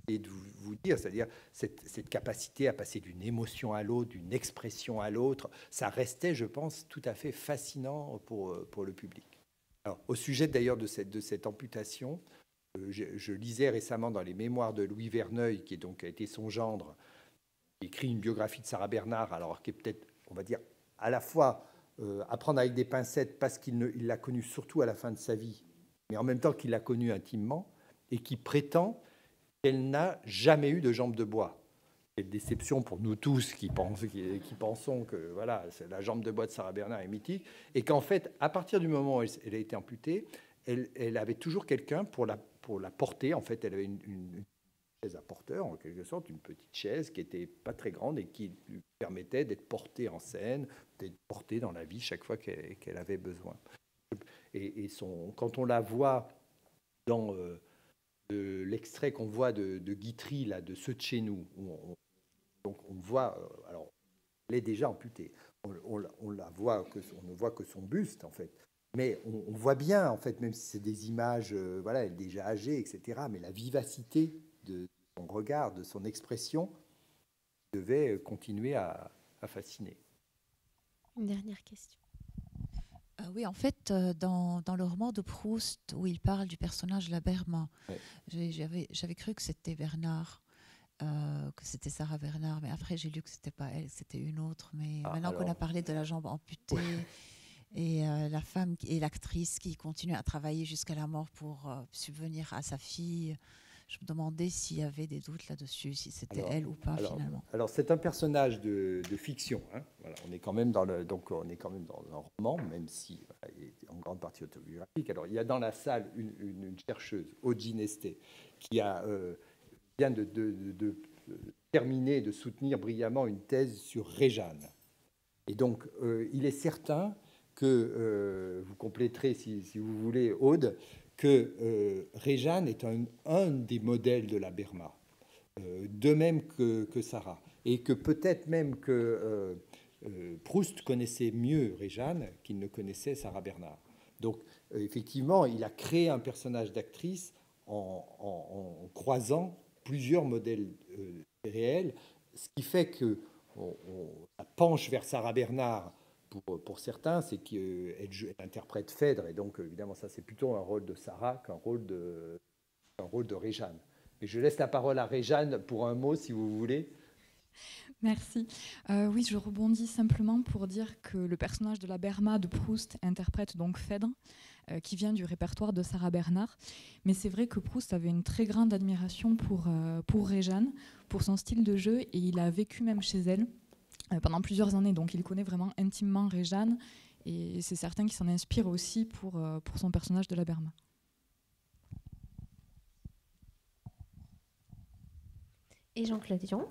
et de vous dire, c'est-à-dire cette capacité à passer d'une émotion à l'autre, d'une expression à l'autre, ça restait, je pense, tout à fait fascinant pour le public. Alors, au sujet d'ailleurs de cette amputation, je lisais récemment dans les mémoires de Louis Verneuil, qui a été son gendre, qui écrit une biographie de Sarah Bernhardt, alors qui est peut-être, on va dire, à la fois à prendre avec des pincettes parce qu'il l'a connue surtout à la fin de sa vie, mais en même temps qu'il l'a connue intimement, et qui prétend qu'elle n'a jamais eu de jambe de bois. Quelle déception pour nous tous qui pensons que voilà, la jambe de bois de Sarah Bernhardt est mythique, et qu'en fait, à partir du moment où elle a été amputée, elle avait toujours quelqu'un pour la porter. En fait, elle avait une chaise à porteur, en quelque sorte, une petite chaise qui n'était pas très grande et qui lui permettait d'être portée en scène, d'être portée dans la vie chaque fois qu'elle avait besoin. Et quand on la voit dans l'extrait qu'on voit de Guitry, là, de Ceux de chez nous, donc on voit, alors elle est déjà amputée, on la voit on ne voit que son buste en fait, mais on voit bien en fait, même si c'est des images, voilà, elle est déjà âgée, etc. Mais la vivacité de son regard, de son expression, devait continuer à fasciner. Une dernière question. Oui, en fait, dans le roman de Proust, où il parle du personnage La Berma, ouais. J'avais cru que c'était Bernard, que c'était Sarah Bernhardt, mais après j'ai lu que c'était pas elle, que c'était une autre. Mais maintenant qu'on a parlé de la jambe amputée, ouais. Et la femme et l'actrice qui continue à travailler jusqu'à la mort pour subvenir à sa fille, je me demandais s'il y avait des doutes là-dessus, si c'était elle ou pas finalement. Alors c'est un personnage de fiction. Hein. Voilà, on est quand même dans un roman, même si voilà, il est en grande partie autobiographique. Alors il y a dans la salle une chercheuse, Oji Nesté, qui vient de terminer, de soutenir brillamment une thèse sur Réjane. Et donc il est certain que vous compléterez si vous voulez, Aude, que Réjane est un des modèles de la Berma, de même que Sarah, et que peut-être même que Proust connaissait mieux Réjane qu'il ne connaissait Sarah Bernhardt. Donc effectivement, il a créé un personnage d'actrice en croisant plusieurs modèles réels, ce qui fait que ça penche vers Sarah Bernhardt pour certains, c'est qu'elle interprète Phèdre, et donc évidemment ça c'est plutôt un rôle de Sarah qu'un rôle de Réjeanne. Et je laisse la parole à Réjeanne pour un mot si vous voulez. Merci. Oui, je rebondis simplement pour dire que le personnage de la Berma de Proust interprète donc Phèdre, qui vient du répertoire de Sarah Bernhardt. Mais c'est vrai que Proust avait une très grande admiration pour Réjeanne, pour son style de jeu, et il a vécu même chez elle pendant plusieurs années. Donc il connaît vraiment intimement Réjeanne, et c'est certain qu'il s'en inspire aussi pour son personnage de la Berma. Et Jean-Claude Dion.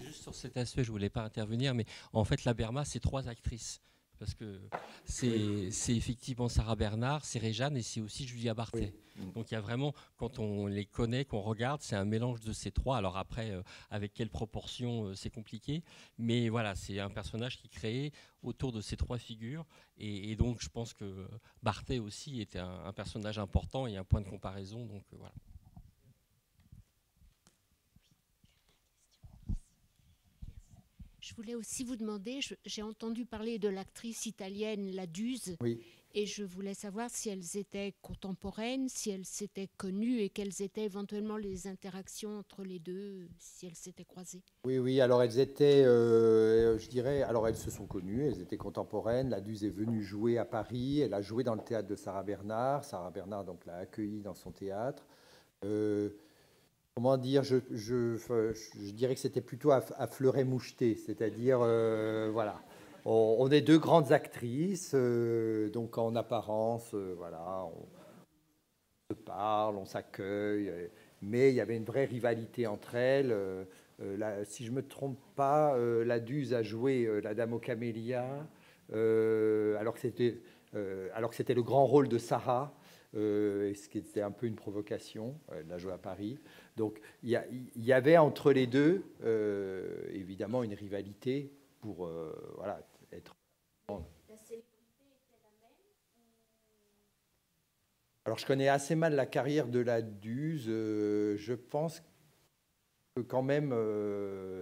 Juste sur cet aspect, je ne voulais pas intervenir, mais en fait, la Berma, c'est 3 actrices. Parce que c'est effectivement Sarah Bernhardt, c'est Réjeanne et c'est aussi Julia Barthé. Oui. Donc il y a vraiment, quand on les connaît, qu'on regarde, c'est un mélange de ces 3. Alors après, avec quelle proportion, c'est compliqué. Mais voilà, c'est un personnage qui est créé autour de ces 3 figures. Et donc je pense que Barthé aussi était un personnage important et un point de comparaison. Donc voilà. Je voulais aussi vous demander, j'ai entendu parler de l'actrice italienne Laduse, oui. Et je voulais savoir si elles étaient contemporaines, si elles s'étaient connues et quelles étaient éventuellement les interactions entre les deux, si elles s'étaient croisées. Oui, alors elles étaient, je dirais, alors elles se sont connues, elles étaient contemporaines. Laduse est venue jouer à Paris, elle a joué dans le théâtre de Sarah Bernhardt. Sarah Bernhardt donc l'a accueillie dans son théâtre. Comment dire, je dirais que c'était plutôt à fleuret moucheté, c'est-à-dire, voilà, on est 2 grandes actrices, donc en apparence, voilà, on se parle, on s'accueille, mais il y avait une vraie rivalité entre elles. Si je ne me trompe pas, Laduse a joué la Dame aux Camélias, alors que c'était le grand rôle de Sarah. Ce qui était un peu une provocation, elle l'a joué à Paris. Donc il y avait entre les deux évidemment une rivalité pour voilà, être... La célébrité était la même Alors je connais assez mal la carrière de Laduse, je pense que quand même,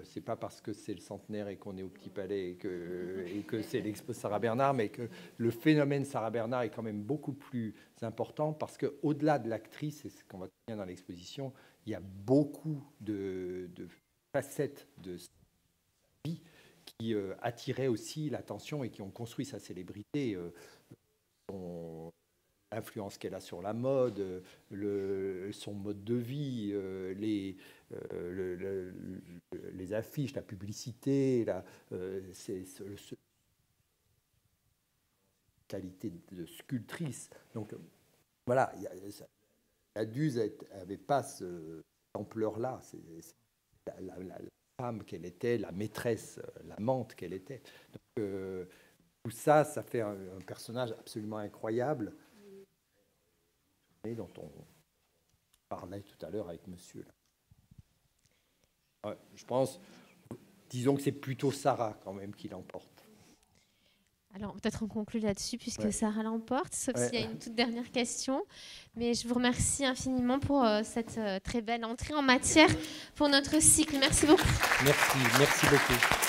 c'est pas parce que c'est le centenaire et qu'on est au Petit Palais et que c'est l'expo Sarah Bernhardt, mais que le phénomène Sarah Bernhardt est quand même beaucoup plus important parce qu'au-delà de l'actrice, et ce qu'on va voir dans l'exposition, il y a beaucoup de facettes de sa vie qui attiraient aussi l'attention et qui ont construit sa célébrité. L'influence qu'elle a sur la mode, son mode de vie, les affiches, la publicité, qualité de sculptrice. Donc voilà, Laduse n'avait pas cette ampleur-là. C'est la femme qu'elle était, la maîtresse, l'amante qu'elle était. Donc, tout ça, ça fait un personnage absolument incroyable, dont on parlait tout à l'heure avec monsieur. Ouais, je pense, disons que c'est plutôt Sarah quand même qui l'emporte. Alors peut-être on conclut là-dessus puisque Sarah l'emporte, sauf s'il y a une toute dernière question. Mais je vous remercie infiniment pour cette très belle entrée en matière pour notre cycle. Merci beaucoup. Merci beaucoup.